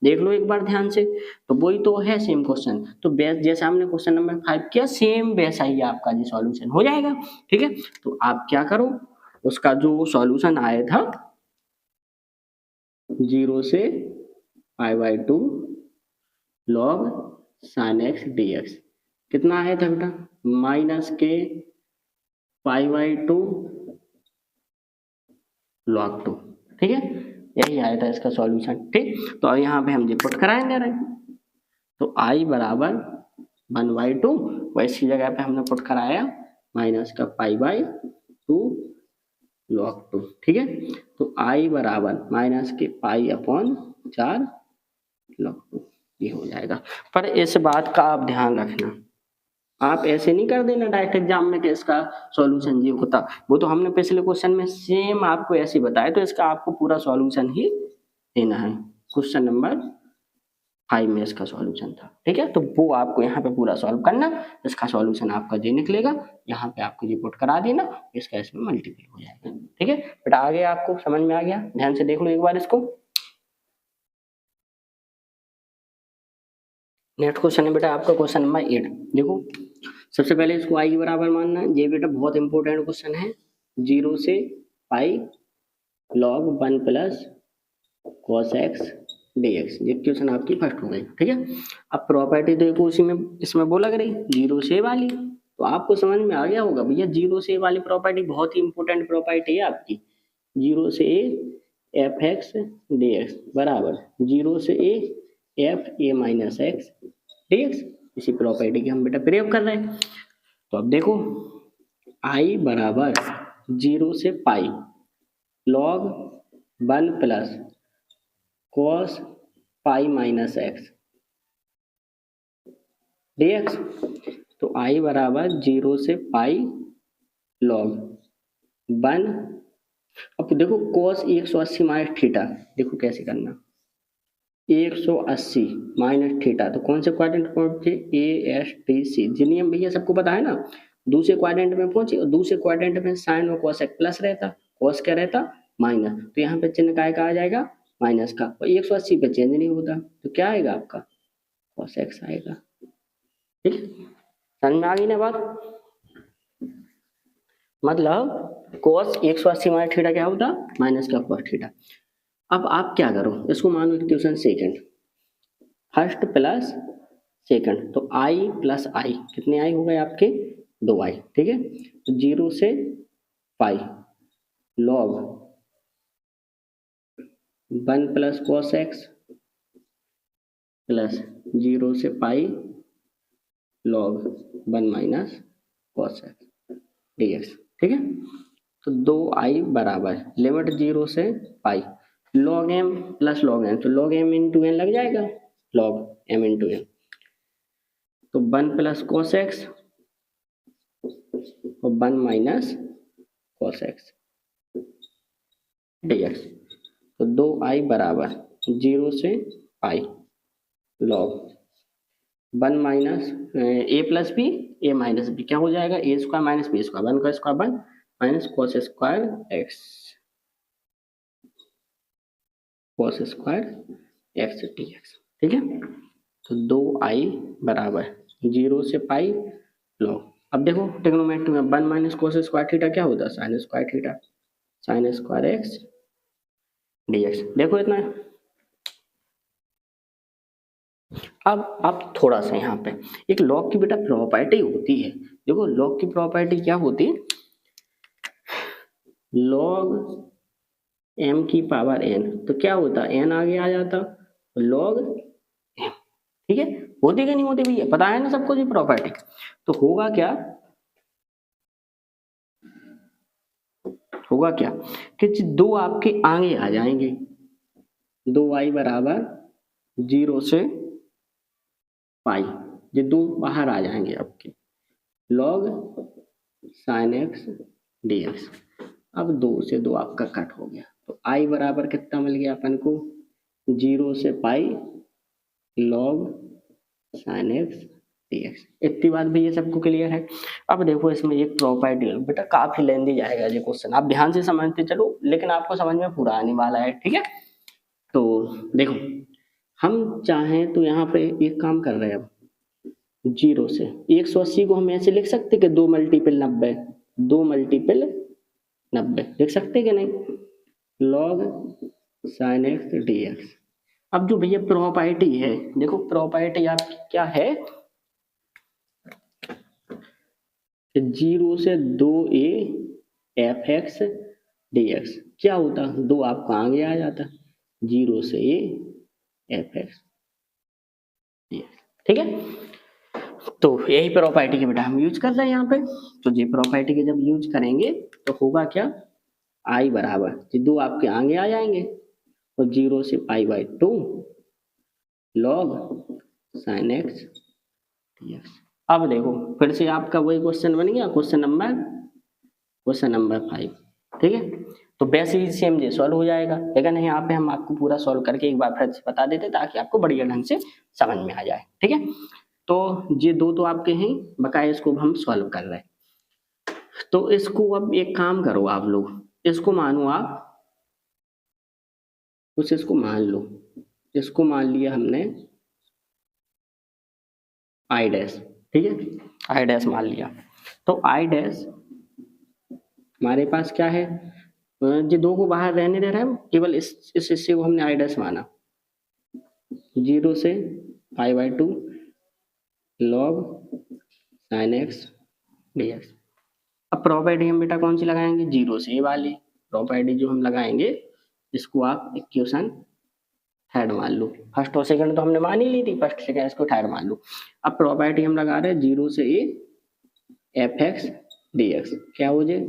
देख लो एक बार ध्यान से, तो वही तो है सेम क्वेश्चन, तो जैसे हमने क्वेश्चन नंबर 5 किया सेम वैसा ही आपका जी सॉल्यूशन हो जाएगा, ठीक है, तो आप क्या करो उसका जो सॉल्यूशन आया था 0 से π/2 log sin x dx कितना आया था बेटा माइनस के π/2 log 2। ठीक है, यही आया था इसका सॉल्यूशन। ठीक, तो अब यहाँ पे हम जी पुट कराएंगे रहे, तो i बराबर 1/2, वैसी जगह पे हमने पुट कराया माइनस का π/2 log 2। ठीक है, तो i बराबर माइनस के π/4 log 2 ये हो जाएगा। पर इस बात का आप ध्यान रखना, आप ऐसे नहीं कर देना डायरेक्ट एग्जाम में कि इसका सॉल्यूशन ये होता, वो तो हमने पिछले क्वेश्चन में सेम आपको ऐसे बताया, तो इसका आपको पूरा सॉल्यूशन ही देना है। क्वेश्चन नंबर 5 में इसका सॉल्यूशन था। ठीक है, तो वो आपको यहाँ पे पूरा सॉल्व करना, इसका सॉल्यूशन आपका जे निकलेगा, यहाँ पे आपको जी पुट करा देना, इसका इसमें मल्टीपल हो जाएगा। ठीक है बेटा, आगे आपको समझ में आ गया, ध्यान से देख लो एक बार इसको। नेक्स्ट क्वेश्चन है बेटा आपका क्वेश्चन नंबर 8। देखो सबसे पहले इसको i के बराबर मानना है, ये बेटा बहुत इंपॉर्टेंट क्वेश्चन है। 0 से पाई log 1 plus cos x dx, ये क्वेश्चन आपकी फर्स्ट हो गई। ठीक है, अब प्रॉपर्टी देखो उसी में इसमें वो लग रही 0 से वाली, तो आपको समझ में आ गया होगा भैया 0 से वाली प्रॉपर्टी बहुत ही इंपॉर्टेंट प्रॉपर्टी है आपकी। 0 से a F x d x बराबर 0 से a F A minus x d x, इसी प्रॉपर्टी की हम बेटा प्रयोग कर रहे हैं। तो अब देखो i बराबर 0 से पाई log 1 प्लस cos पाई माइनस एक्स डी एक्स, तो i बराबर 0 से पाई log 1, अब देखो cos 180 माइनस थीटा, देखो कैसे करना, 180 माइनस थीटा, तो कौन से क्वाड्रेंट पहुंचे, ए एस टी सी, जी नियम भैया सबको पता है ना। दूसरे क्वाड्रेंट में पहुंचे और दूसरे क्वाड्रेंट में साइन और cos एक प्लस रहता, cos क्या रहता माइनस, तो यहाँ पे चिन्ह काय का आ जाएगा माइनस का, और 180 पे चेंज नहीं होता, तो क्या आएगा आपका cos x आएगा। ठीक, समझ में आ गई ना बात, मतलब cos 180 माइनस थीटा क्या होता माइनस का cos थीटा। अब आप क्या करो, इसको मान लो equation second, first plus second, तो i प्लस आई, कितने i हो गए आपके 2i। ठीक है, तो 0 से पाई log 1 plus cos x plus 0 से पाई log 1 minus cos x dx। ठीक है, तो 2i बराबर लिमिट 0 से पाई log m plus log n, तो log m इंटू n लग जाएगा, log m इंटू n, तो 1 प्लस cos x और 1 माइनस cos x dx, तो 2i बराबर 0 से पाई log 1 माइनस ए प्लस बी ए माइनस बी, क्या हो जाएगा ए स्क्वायर माइनस बी स्क्वायर, 1 का square 1 minus cos square x cos square x dx। ठीक है, तो 2i बराबर 0 से पाई log, अब देखो ट्रिग्नोमेट्री में 1 माइनस cos स्क्वायर थीटा क्या होता है sin square theta, sin square x dx। देखो इतना, अब थोड़ा सा यहाँ पे एक log की बेटा प्रॉपर्टी होती है। देखो log की प्रॉपर्टी क्या होती है, log m की पावर n, तो क्या होता n आगे आ जाता log m। ठीक है, होती कि नहीं होती भैया, पता है ना सबको ये प्रॉपर्टी। तो होगा क्या, होगा क्या कि दो आपके आगे आ जाएंगे, 2i बराबर 0 से पाई, ये दो बाहर आ जाएंगे आपके log sin x dx। अब 2 से 2 आपका कट हो गया, तो i बराबर कितना मिल गया अपन को 0 से पाई log sin x dx। इतनी बात भी ये सबको क्लियर है। अब देखो इसमें एक प्रॉपर्टी बेटा काफी लेंदी जाएगा ये क्वेश्चन, आप ध्यान से समझते चलो, लेकिन आपको समझ में पूरा आने वाला है। ठीक है, तो देखो हम चाहें तो यहाँ पे एक काम कर रहे हैं, अब 0 से 180 को हम ऐसे लिख सकते कि 2 मल्टीपल 90, 2 मल्टीपल 90 लिख सकते कि नहीं, log sin x dx। अब जो भैया प्रॉपर्टी है, देखो प्रॉपर्टी आपकी क्या है, 0 से 2a एफ एक्स dx क्या होता, 2 आपका आगे आ जाता, 0 से a fx dx। ठीक है, तो यही प्रॉपर्टी के बेटा हम यूज कर रहे हैं यहाँ पे। तो ये प्रॉपर्टी के जब यूज करेंगे तो होगा क्या, आई बराबर ये 2 आपके आगे आ जाएंगे और 0 से π/2 log sin x dx। अब देखो फिर से आपका वही क्वेश्चन बन गया, क्वेश्चन नंबर 5। ठीक है, तो वैसे ही सेम ये सॉल्व हो जाएगा, लेकिन यहाँ पे हम आपको पूरा सॉल्व करके एक बार फिर से बता देते ताकि आपको बढ़िया ढंग से समझ में आ जाए। ठीक है, तो ये 2 तो आपके हैं, बकाया इसको हम सॉल्व कर रहे हैं। तो इसको अब एक काम करो आप लोग, इसको मानो आप कुछ, इसको मान लो, इसको मान लिया हमने आई डैश। ठीक है, आई डैश मान लिया, तो आई डैश हमारे पास क्या है, ये 2 को बाहर रहने दे रहे हैं, केवल इस हिस्से को हमने आई डैश माना, 0 से π/2 log sin x dx। अब प्रॉपर्टी हम बेटा कौन सी लगाएंगे, 0 से ए वाली प्रॉपर्टी जो हम लगाएंगे, इसको आप इक्वेशन थर्ड मान लो। फर्स्ट और सेकंड तो हमने मान ही ली थी, फर्स्ट सेकंड इसको थर्ड मान लो। अब प्रॉपर्टी हम लगा रहे हैं 0 से ए fx dx, क्या हो जाए,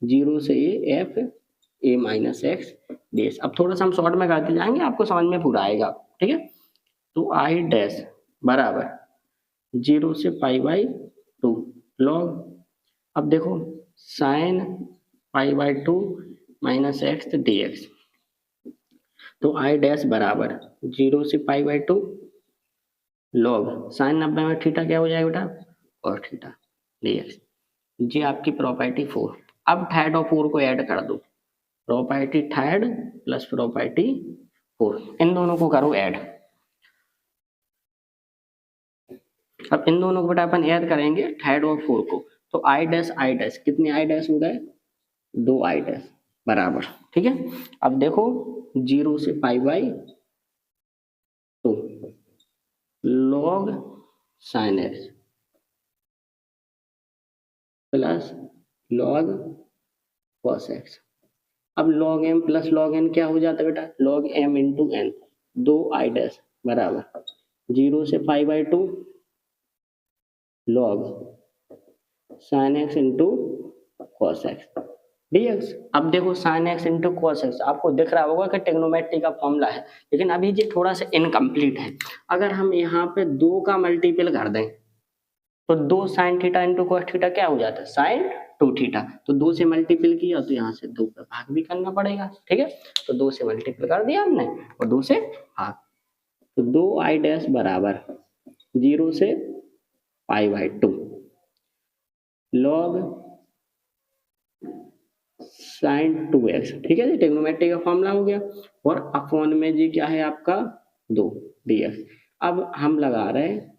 0 से ए f a minus x dash. अब थोड़ा सा हम शॉर्ट में करते जाएंगे, आपको समझ में पूरा आएगा। ठीक है, तो आई डैश बराबर 0 से π/2 log, अब देखो साइन π/2 माइनस एक्स dx, तो आई डैश बराबर 0 से π/2 log साइन 90 में थीटा क्या हो जाएगा बेटा, और थीटा dx। जी आपकी प्रॉपर्टी 4। अब थर्ड और 4 को ऐड कर दो, प्रॉपर्टी थर्ड प्लस प्रॉपर्टी 4, इन दोनों को करो ऐड। अब इन दोनों को बेटा अपन ऐड करेंगे थर्ड और 4 को, तो आई डैश कितने आई डैश हो गए, 2 आई डैश बराबर। ठीक है, अब देखो 0 से π/2 log sin x plus log cos x। अब log m plus log n क्या हो जाता है बेटा, log m into n, 2 I dash बराबर 0 से π/2 log sin x into cos x dx। अब देखो sin x into cos x आपको दिख रहा होगा कि ट्रिग्नोमेट्री का फॉर्मूला है, लेकिन अभी ये थोड़ा सा इनकम्प्लीट है। अगर हम यहाँ पे 2 का मल्टीपल कर दें तो 2 sin theta into cos theta क्या हो जाता है, sin 2 थीटा। तो 2 से मल्टीपल किया तो यहाँ से 2 का भाग भी करना पड़ेगा। ठीक है, तो 2 से मल्टीपल कर दिया हमने और 2 से भाग, तो 2 आई डैश बराबर 0 से π/2 log sin 2x। ठीक है जी, ट्रिग्नोमेट्री का फॉर्मूला हो गया, और अपॉन में जी क्या है आपका 2 dx। अब हम लगा रहे हैं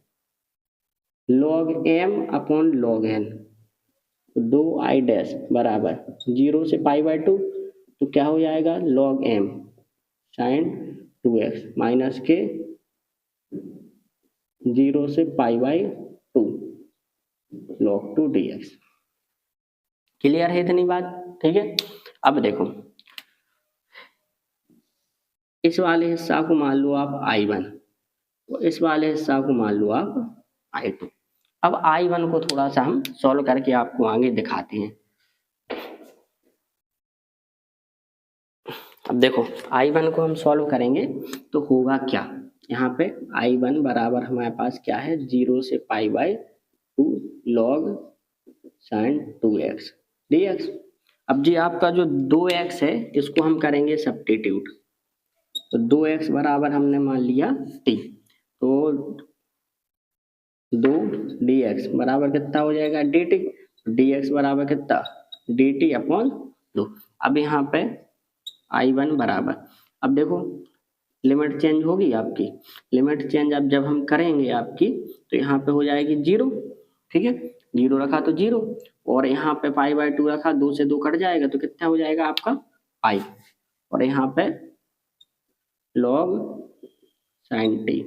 log m upon log n, 2 I dash बराबर 0 से π/2, तो क्या हो जाएगा log m sin 2x minus के 0 से π/2 log 2 dx। क्लियर है इतनी बात। ठीक है, अब देखो इस वाले हिस्सा को मान लो आप I1 और इस वाले हिस्सा को मान लो आप I2। अब I1 को थोड़ा सा हम सॉल्व करके आपको आगे दिखाते हैं। अब देखो I1 को हम सॉल्व करेंगे तो होगा क्या, यहाँ पे I1 बराबर हमारे पास क्या है, 0 से π/2 log sin 2x dx। अब जी आपका जो 2x है इसको हम करेंगे सब्स्टिट्यूट, तो 2x बराबर हमने मान लिया t, तो 2 dx बराबर कितना हो जाएगा dt, dx बराबर कितना dt अपॉन 2। अब यहाँ पे I1 बराबर, अब देखो लिमिट चेंज होगी आपकी, लिमिट चेंज अब जब हम करेंगे आपकी तो यहाँ पे हो जाएगी 0। ठीक है, 0 रखा तो 0, और यहाँ पे π/2 रखा, 2 से 2 कट जाएगा तो कितना हो जाएगा आपका पाई, और यहाँ पे log sin t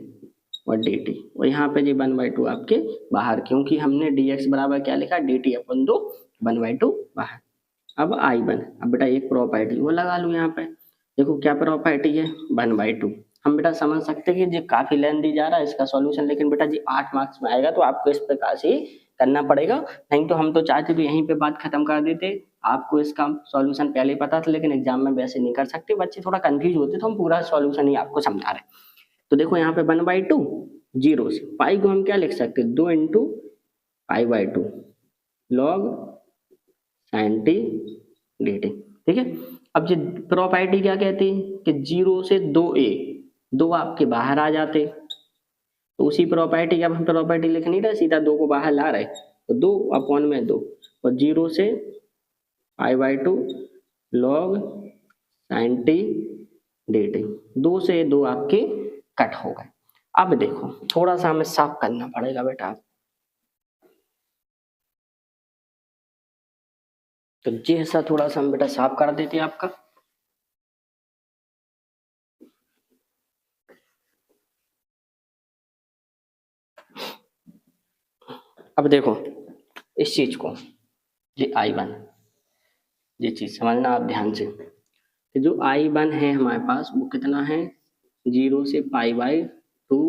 और dt, और यहाँ पे जी 1/2 आपके बाहर, क्योंकि हमने dx बराबर क्या लिखा dt अपन 2 1/2 बाहर। अब I1, अब बेटा एक प्रॉपर्टी वो लगा लूँ यहाँ पे। देखो क्या प्रॉपर्टी है, 1/2। हम बेटा समझ सकते हैं कि ये काफी लेंथी जा रहा है इसका सॉल्यूशन, लेकिन बेटा जी 8 मार्क्स में आएगा तो आपको इस प्रकार से ही करना पड़ेगा। नहीं तो हम तो चाहते तो यहीं पे बात खत्म कर देते, आपको इसका सॉल्यूशन पहले ही पता था, लेकिन एग्जाम में वैसे नहीं कर सकते, बच्चे थोड़ा कंफ्यूज होते तो हम पूरा सॉल्यूशन ही आपको समझा रहे हैं। तो देखो यहाँ पे 1/2, 0 से पाई को हम क्या लिख सकते हैं, 2 into pi log sine t d t. ठीक है, अब ये प्रॉपर्टी क्या कहती है कि 0 से 2a, 2 आपके बाहर आ जाते, तो उसी प्रॉपर्टी, अब हम प्रॉपर्टी लिख नहीं रहे, सीधा 2 को बाहर ला रहे, तो 2/2 और 0 से pi log sine t d t, 2 से 2 आपके कट हो गए। अब देखो थोड़ा सा हमें साफ करना पड़ेगा बेटा, तो ये हिस्सा थोड़ा सा हम बेटा साफ कर देते हैं आपका। अब देखो इस चीज को, ये I1, ये चीज समझना आप ध्यान से, कि जो I1 है हमारे पास वो कितना है, 0 से pi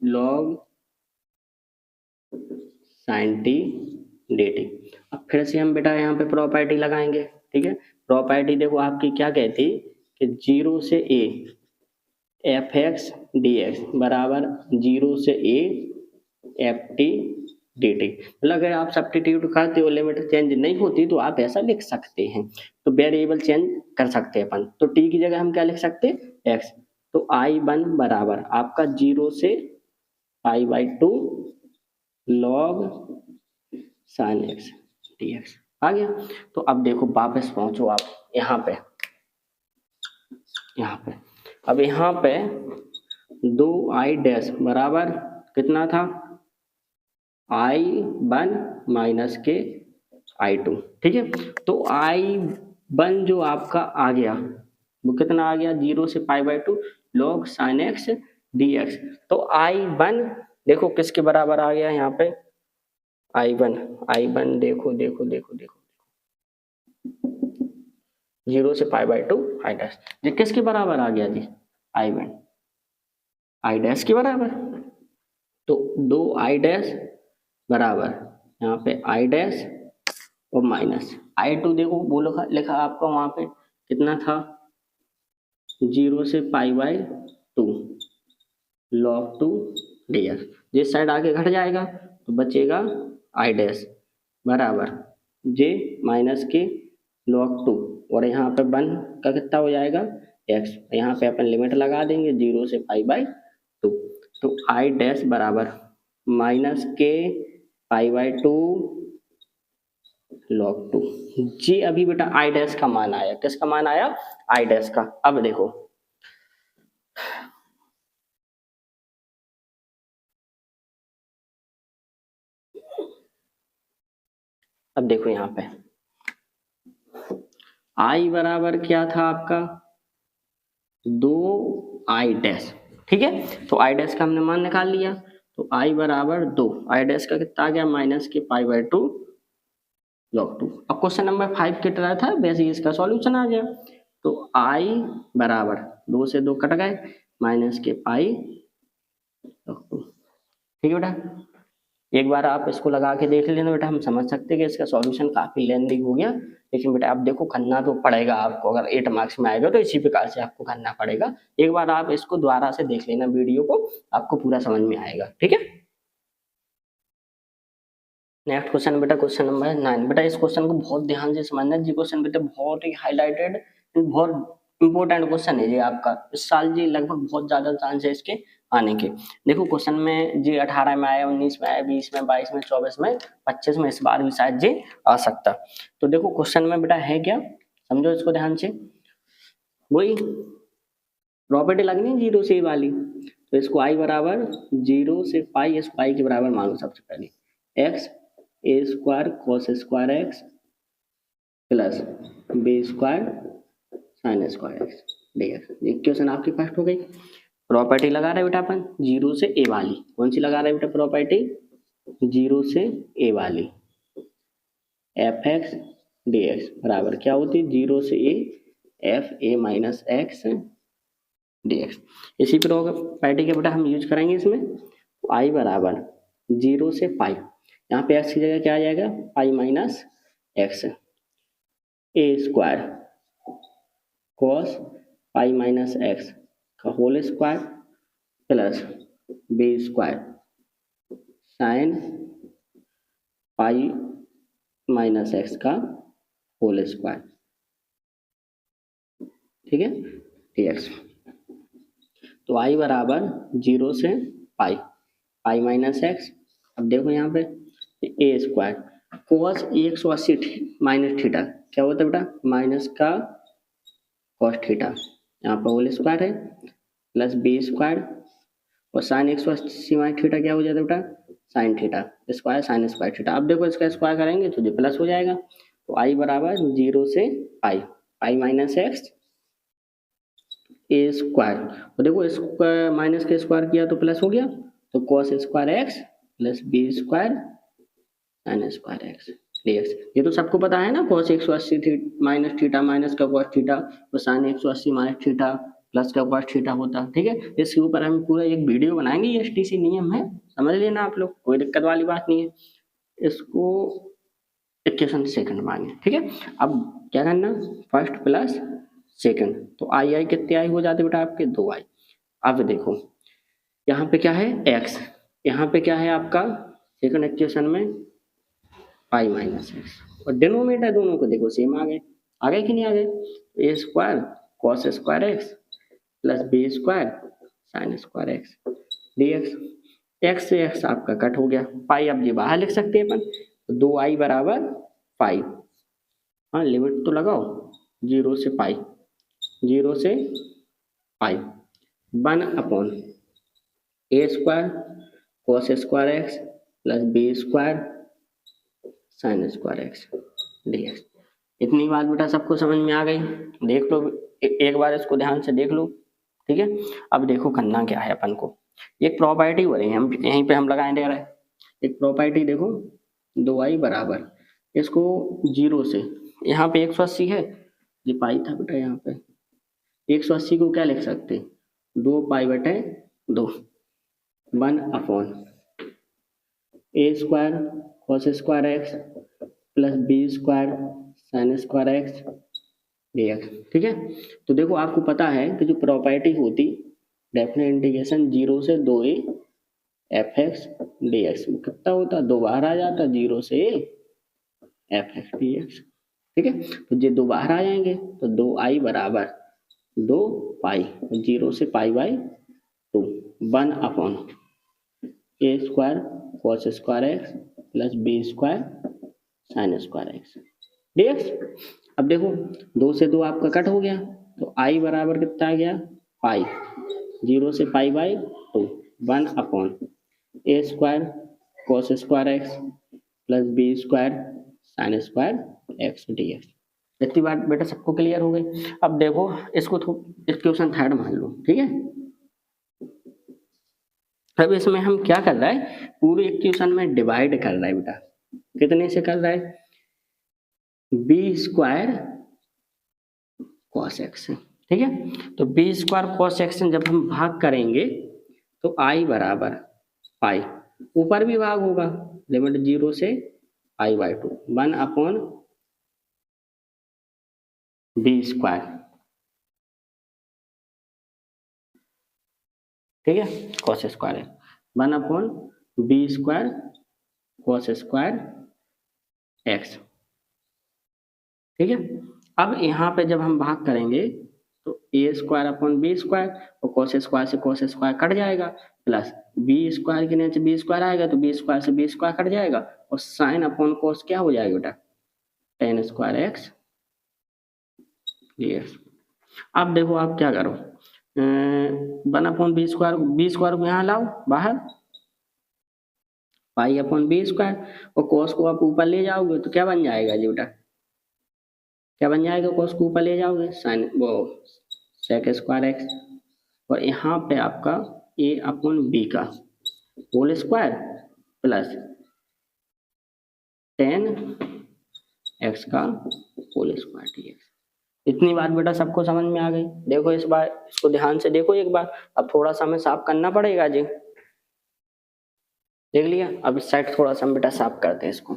log sine t d t. अब फिर से हम बेटा यहाँ पे प्रॉपर्टी लगाएंगे। ठीक है, प्रॉपर्टी देखो आपकी क्या कहती कि 0 से a F x d x बराबर 0 से a F T d T. मतलब अगर आप सब्स्टिट्यूट करते हो, लिमिट चेंज नहीं होती तो आप ऐसा लिख सकते हैं, तो वेरिएबल चेंज कर सकते हैं अपन, तो t की जगह हम क्या लिख सकते हैं, x। तो I1 बराबर आपका 0 से pi log sine x d x आ गया। तो अब देखो वापस पहुंचो आप यहाँ पे, अब यहाँ पे 2i बराबर कितना था, I1 माइनस के I2। ठीक है, तो I1 जो आपका आ गया वो कितना आ गया, 0 से pi log sine x d x. तो I1 देखो किसके बराबर आ गया यहाँ पे, I1 देखो देखो देखो देखो 0 से पाई/2 I डैश, ये किसके बराबर आ गया जी, I1 I डैश के बराबर। तो 2i बराबर यहाँ पे I डैश और माइनस I2 देखो वो लिखा आपका वहां पे कितना था, 0 से पाई/2 लॉग 2 डी एक्स, जिस साइड आगे घट जाएगा तो बचेगा I डैश बराबर j माइनस के लॉग 2, और यहाँ पे 1 का कितना हो जाएगा x, यहाँ पे अपन लिमिट लगा देंगे 0 से पाई/2, तो I डैश बराबर माइनस के पाई/2 लॉग 2। जी अभी बेटा I डैश का मान आया, किसका मान आया, I डैश का। अब देखो यहाँ पे I बराबर क्या था आपका, 2i डैश। ठीक है, तो I डैश का हमने मान निकाल लिया, तो I बराबर 2, I डैश का कितना आ गया, माइनस के पाई/2 लॉग 2। अब क्वेश्चन नंबर 5 की तरह था वैसे ही इसका सॉल्यूशन आ गया, तो I बराबर 2 से 2 कट गए, माइनस के पाई लॉग 2। ठीक है बेटा, एक बार आप इसको लगा के देख लेना बेटा, हम समझ सकते हैं कि इसका सॉल्यूशन काफी लेंथी हो गया, लेकिन बेटा अब देखो करना तो पड़ेगा आपको, अगर 8 मार्क्स में आएगा तो इसी प्रकार से आपको करना पड़ेगा। एक बार आप इसको दोबारा से देख लेना वीडियो को, आपको पूरा समझ में आएगा। ठीक है, नेक्स्ट क्वेश्चन बेटा, क्वेश्चन नंबर 9। बेटा इस क्वेश्चन को बहुत ध्यान से समझना, जी क्वेश्चन बेटा बहुत ही हाईलाइटेड, बहुत इंपॉर्टेंट क्वेश्चन है ये आपका, इस साल जी लगभग बहुत ज्यादा चांस है इसके आने के। देखो क्वेश्चन में जी 18 में आया, 19 में आया, 20 में, 22 में, 24 में, 25 में, इस बार भी शायद जी आ सकता। तो देखो क्वेश्चन में बेटा है क्या, समझो इसको ध्यान से, वही प्रॉपर्टी लगनी है 0 से वाली, तो इसको I बराबर 0 से पाई, इस पाई के बराबर मानो सबसे पहले, x a square cos square x plus b square sine square x d x. Equation आपकी फर्स्ट हो गई। प्रॉपर्टी लगा रहे बेटा अपन 0 से a वाली, कौन सी लगा रहे बेटा प्रॉपर्टी, 0 से a वाली, एफ एक्स डी एक्स बराबर क्या होती है, 0 से A F A minus x d x. इसी प्रॉपर्टी के बेटा हम यूज करेंगे इसमें, आई बराबर 0 से पाई, यहाँ पे एक्स की जगह क्या आ जाएगा, pi minus x a square cos pi minus x का whole square plus b square sine pi minus x का होल स्क्वायर, ठीक है, डी एक्स। तो आई बराबर 0 से पाई, पाई माइनस एक्स, अब देखो यहाँ पे ए स्क्वायर कोस 180 माइनस थीटा क्या होता है बेटा, माइनस का कॉस थीटा, यहाँ पर होल स्क्वायर है प्लस बी स्क्वायर और साइन 180 माइनस थीटा क्या हो जाता है बेटा, sine theta square sine square theta. अब देखो इसका स्क्वायर करेंगे तो जो प्लस हो जाएगा, तो आई बराबर 0 से पाई, पाई माइनस एक्स ए स्क्वायर, तो देखो स्क्वायर माइनस के स्क्वायर किया तो प्लस हो गया, तो cos square x plus b square sine square x d x. ये तो सबको पता है ना, कॉस 180 माइनस थीटा माइनस का कॉस थीटा और साइन 180 माइनस थीटा प्लस का कॉस थीटा होता, ठीक है। इसके ऊपर हम पूरा एक वीडियो बनाएंगे, ये एसटीसी नियम है, समझ लेना आप लोग, कोई दिक्कत वाली बात नहीं है। इसको इक्वेशन सेकंड मांगे, ठीक है। अब क्या करना, फर्स्ट प्लस सेकंड, तो आई आई कितने आई हो जाते बेटा आपके, 2 आई। अब देखो यहाँ पे क्या है x, यहाँ पे क्या है आपका सेकंड इक्वेशन में पाई माइनस एक्स, और डिनोमिनेटर दोनों को देखो सेम आ गए कि नहीं आ गए, a square cos square x plus b square sine square x d x. X से एक्स आपका कट हो गया, पाई अब ये बाहर लिख सकते हैं अपन, तो 2 आई बराबर 5, हाँ लिमिट तो लगाओ 0 से पाई, 0 से pi 1 upon a square cos square x plus b square sine square x d x. इतनी बात बेटा सबको समझ में आ गई, देख लो एक बार इसको ध्यान से देख लो, ठीक है। अब देखो करना क्या है अपन को, एक प्रॉपर्टी हो रही है, हम यहीं पे हम लगाए दे रहे हैं एक प्रॉपर्टी, देखो 2 आई बराबर, इसको 0 से, यहाँ पे 180 है, ये पाई था बेटा, यहाँ पे 180 को क्या लिख सकते, 2 पाई बटे 2, 1 upon a square cos square x plus b square sine square x d x, ठीक है। तो देखो आपको पता है कि जो प्रॉपर्टी होती डेफिनेट इंटीग्रेशन 0 से 2a F x d x में कितना होता, 2 बाहर आ जाता, 0 से एफ एक्स डी एक्स, ठीक है। तो ये 2 बाहर आ जाएंगे, तो 2 आई बराबर 2 पाई, 0 से pi by 2, 1 upon a square cos square x plus b square sine square x d x. अब देखो 2 से 2 आपका कट हो गया, तो आई बराबर कितना आ गया, पाई, 0 से pi by 2, 1 upon a square cos square x plus b square sine square x d x. इतनी बात बेटा सबको क्लियर हो गई। अब देखो इसको इक्वेशन थर्ड मान लो, ठीक है। अब इसमें हम क्या कर रहा है, पूरे इक्वेशन में डिवाइड कर रहा है बेटा, कितने से कर रहा है, बी स्क्वायर कॉस एक्स, ठीक है। तो बी स्क्वायर कॉस एक्स जब हम भाग करेंगे तो आई बराबर पाई, ऊपर भी भाग होगा, लिमिट 0 से pi by 2, 1 upon b square, ठीक है, कॉस स्क्वायर है, 1 upon b square cos square x, ठीक है। अब यहाँ पे जब हम भाग करेंगे तो ए स्क्वायर अपॉन बी स्क्वायर, और कॉस स्क्वायर से कॉस स्क्वायर कट जाएगा, प्लस बी स्क्वायर के नीचे बी स्क्वायर आएगा, तो बी स्क्वायर से बी स्क्वायर कट जाएगा, और साइन अपॉन कॉस क्या हो जाएगा बेटा, ten square x d x. अब देखो आप क्या करो, 1 अपॉन बी स्क्वायर को यहाँ लाओ बाहर, पाई अपॉन बी स्क्वायर, और कॉस को आप ऊपर ले जाओगे तो क्या बन जाएगा जी बेटा, क्या बन जाएगा, कॉस को ऊपर ले जाओगे साइन वो सेक स्क्वायर एक्स, और यहाँ पे आपका ए अपॉन बी का होल स्क्वायर प्लस 10 एक्स का होल स्क्वायर dx। इतनी बात बेटा सबको समझ में आ गई। देखो इस बार इसको ध्यान से देखो एक बार। अब थोड़ा सा हमें साफ करना पड़ेगा जी। देख लिया। अब इस साइड थोड़ा सा हम बेटा साफ करते हैं इसको।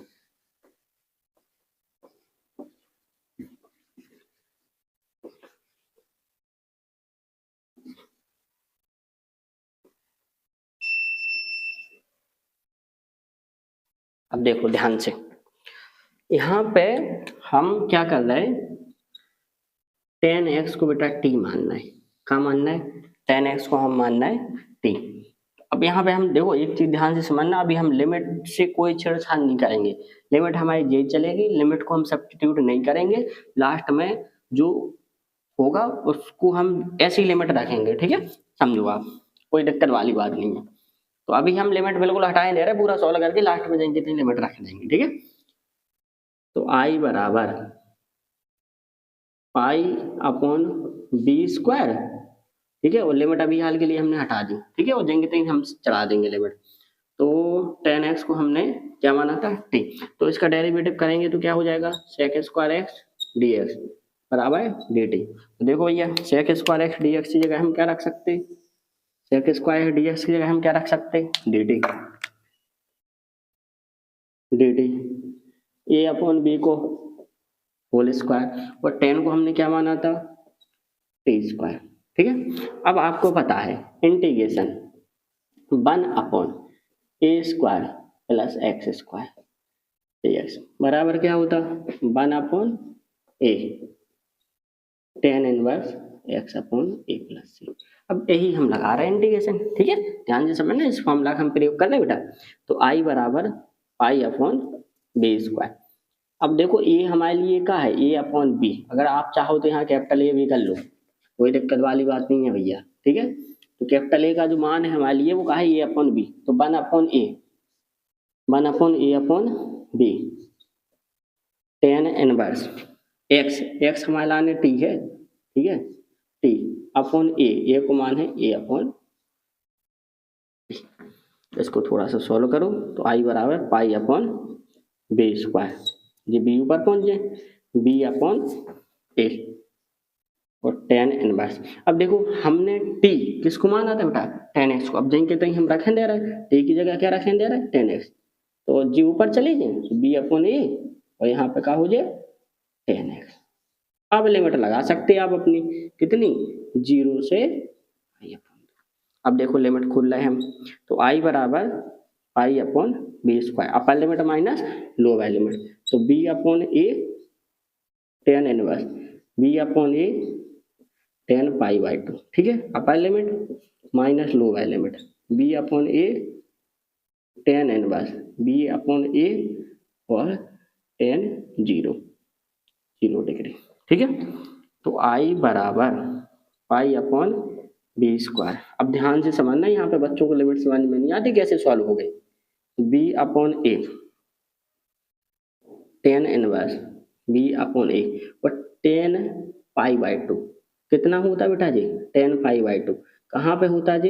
अब देखो ध्यान से, यहाँ पे हम क्या कर रहे हैं, टेन एक्स को बेटा टी मानना है। क्या मानना है? टेन एक्स को हम मानना है टी। अब यहाँ पे हम देखो एक चीज ध्यान से समझना, अभी हम लिमिट से कोई छेड़छाड़ नहीं करेंगे। लिमिट हमारी यही चलेगी, लिमिट को हम सब्स्टिट्यूट नहीं करेंगे। लास्ट में जो होगा उसको हम ऐसी लिमिट रखेंगे, ठीक है? समझो आप, कोई दिक्कत वाली बात नहीं है। तो अभी हम लिमिट बिल्कुल हटाए दे रहे हैं, पूरा सॉल्व करके लास्ट में जाएंगे तो लिमिट रख देंगे, ठीक है? तो आई बराबर पाई अपॉन बी स्क्वायर, ठीक है? और लिमिट अभी हाल के लिए हमने हटा दी, ठीक है? और जाएंगे तो हम चढ़ा देंगे लिमिट। तो टेन एक्स को हमने क्या माना था? टी। तो इसका डेरिवेटिव करेंगे तो क्या हो जाएगा? Sec square x d x बराबर डी टी। तो देखो भैया, sec square x d x की जगह हम क्या रख सकते हैं? सेक स्क्वायर डी एक्स की जगह हम क्या रख सकते हैं? D t. D t a upon b को होल स्क्वायर, और टेन को हमने क्या माना था? टी स्क्वायर, ठीक है? अब आपको पता है integration 1 upon a square plus x square dx बराबर क्या होता? 1 upon a tan inverse x upon a plus c. अब यही हम लगा रहे हैं इंटीग्रेशन, ठीक है? ध्यान से समझना, इस फॉर्मूला का हम प्रयोग कर रहे हैं बेटा। तो आई बराबर पाई अपॉन बी स्क्वायर। अब देखो ए हमारे लिए क्या है? A upon B. अगर आप चाहो तो यहाँ कैपिटल ए भी कर लो, कोई दिक्कत वाली बात नहीं है भैया, ठीक है? तो कैपिटल ए का जो मान है हमारे लिए वो क्या है? A upon b. तो 1 upon a, 1 upon a upon b tan inverse x, x हमारे लाने टी है, ठीक है? टी अपॉन ए को मान है ए अपॉन। इसको थोड़ा सा सॉल्व करो तो आई बराबर पाई अपॉन बी स्क्वायर, ये बी ऊपर पहुंच जाए, बी अपॉन ए और टेन इनवर्स। अब देखो हमने टी किसको माना था बेटा? टेन एक्स को। अब जाएंगे तो हम रखें दे रहे हैं, टी की जगह क्या रखें दे रहे हैं? Ten x. तो जी ऊपर चले जाए, बी अपॉन ए और यहाँ पे क्या हो जाए? Ten x. अब लिमिट लगा सकते हैं आप अपनी, कितनी? 0 से आई अपॉन। अब देखो लिमिट खोल रहे हैं हम, तो आई बराबर pi upon b square, upper limit minus lower limit. तो b upon a tan inverse, b upon a tan pi by two, ठीक है? Upper limit minus lower limit, b upon a tan inverse, b upon a और tan zero degree, ठीक है? तो I बराबर pi upon b square. अब ध्यान से समझना, यहाँ पे बच्चों को लिमिट समझ में नहीं आती कैसे सॉल्व हो गई। B upon a tan inverse b upon a और टेन पाई बाई टू कितना होता बेटा जी? Tan pi by two. कहाँ पे होता जी?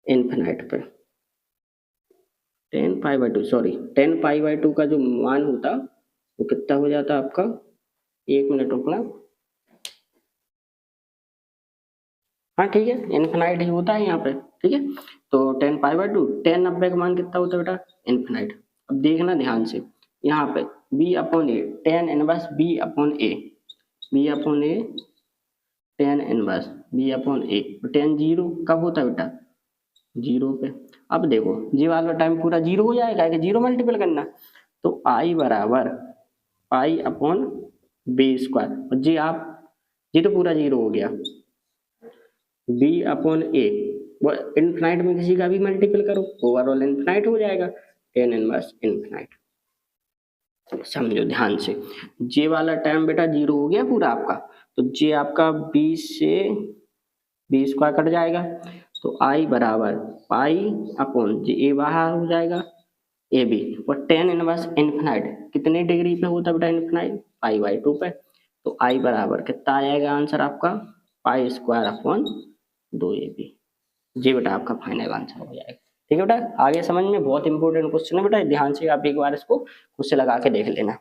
इन्फिनाइट पे। Tan pi by two, sorry, tan pi by two का जो मान होता वो कितना हो जाता आपका? एक मिनट रुकना। हाँ ठीक है, इन्फिनाइट ही होता है यहाँ पे, ठीक है? तो ten pi by to, ten 90 का मान कितना होता है बेटा? इन्फिनाइट। अब देखना ध्यान से, यहाँ पे B upon a tan inverse b upon A, B upon a tan inverse b upon a, ten zero कब होता है बेटा? जीरो पे। अब देखो जी वाला टाइम पूरा जीरो हो जाएगा कि जीरो मल्टीपल करना। तो आई बराबर पाई अपॉन बी स्क्वायर, और जी आप जी तो पूरा जीरो हो गया, बी अपॉन ए वो इनफिनाइट में किसी का भी मल्टीपल करो ओवरऑल इनफिनाइट हो जाएगा, टेन इनवर्स इनफिनाइट। समझो ध्यान से, जे वाला टाइम बेटा जीरो हो गया पूरा आपका, तो जे आपका बी से बी स्क्वायर कट जाएगा, तो आई बराबर पाई अपॉन जे ए बाहर हो जाएगा ए बी, और टेन इनवर्स इनफिनाइट कितने डिग्री पे होता है बेटा? इनफिनाइट पाई बाई टू पे। तो आई बराबर कितना आएगा आंसर आपका? पाई स्क्वायर अपॉन दो ए बी। जी बेटा आपका फाइनल आंसर हो जाएगा, ठीक है बेटा? आगे समझ में बहुत इंपॉर्टेंट क्वेश्चन है बेटा, ध्यान से आप एक बार इसको खुद से लगा के देख लेना।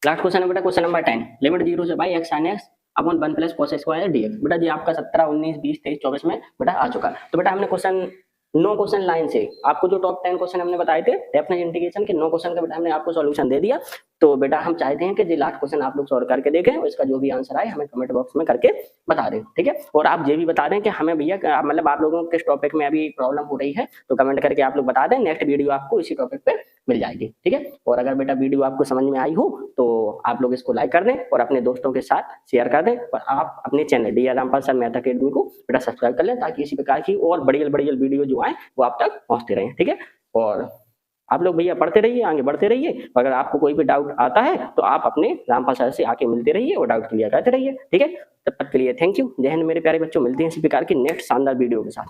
लास्ट क्वेश्चन है बेटा क्वेश्चन नंबर 10, लिमिट 0 से by x sign x upon 1 plus cos square dx। बेटा जी आपका 17, 19, 20, 23, 24 में बेटा आ चुका। तो बेटा हमने क्वेश्चन 9 क्वेश्चन लाइन से आपको जो टॉप 10 क्वेश्चन हमने बताए थे डेफिनेट इंटीग्रेशन के 9 क्वेश्चन का बेटा हमने आपको सॉल्यूशन दे दिया। तो बेटा हम चाहते हैं कि ये लास्ट क्वेश्चन आप लोग सॉल्व करके देखें और इसका जो भी आंसर आए हमें कमेंट बॉक्स में करके बता दें, ठीक है। और आप ये भी बता दें कि हमें भैया मतलब आप लोगों को किस टॉपिक में अभी प्रॉब्लम हो रही है, तो कमेंट करके आप लोग बता दें, नेक्स्ट वीडियो आपको इसी टॉपिक पे मिल जाएगी, ठीक है। और अगर बेटा वीडियो आपको समझ में आई हो तो आप लोग इसको लाइक कर दें और अपने दोस्तों के साथ शेयर कर दें और आप अपने channel DR. Rampal sir math academy को बेटा सब्सक्राइब कर लें ताकि इसी प्रकार की और बढ़िया वीडियो जो आए वो आप तक पहुंचते रहें, ठीक है। और आप लोग भैया पढ़ते रहिए, आगे बढ़ते रहिए। अगर आपको कोई भी डाउट आता है तो आप अपने रामपाल सर से आके मिलते रहिए और डाउट क्लियर करते रहिए, ठीक है। तब तक के लिए थैंक यू, जय हिंद मेरे प्यारे बच्चों, मिलते हैं इसी प्रकार की नेक्स्ट शानदार वीडियो के साथ।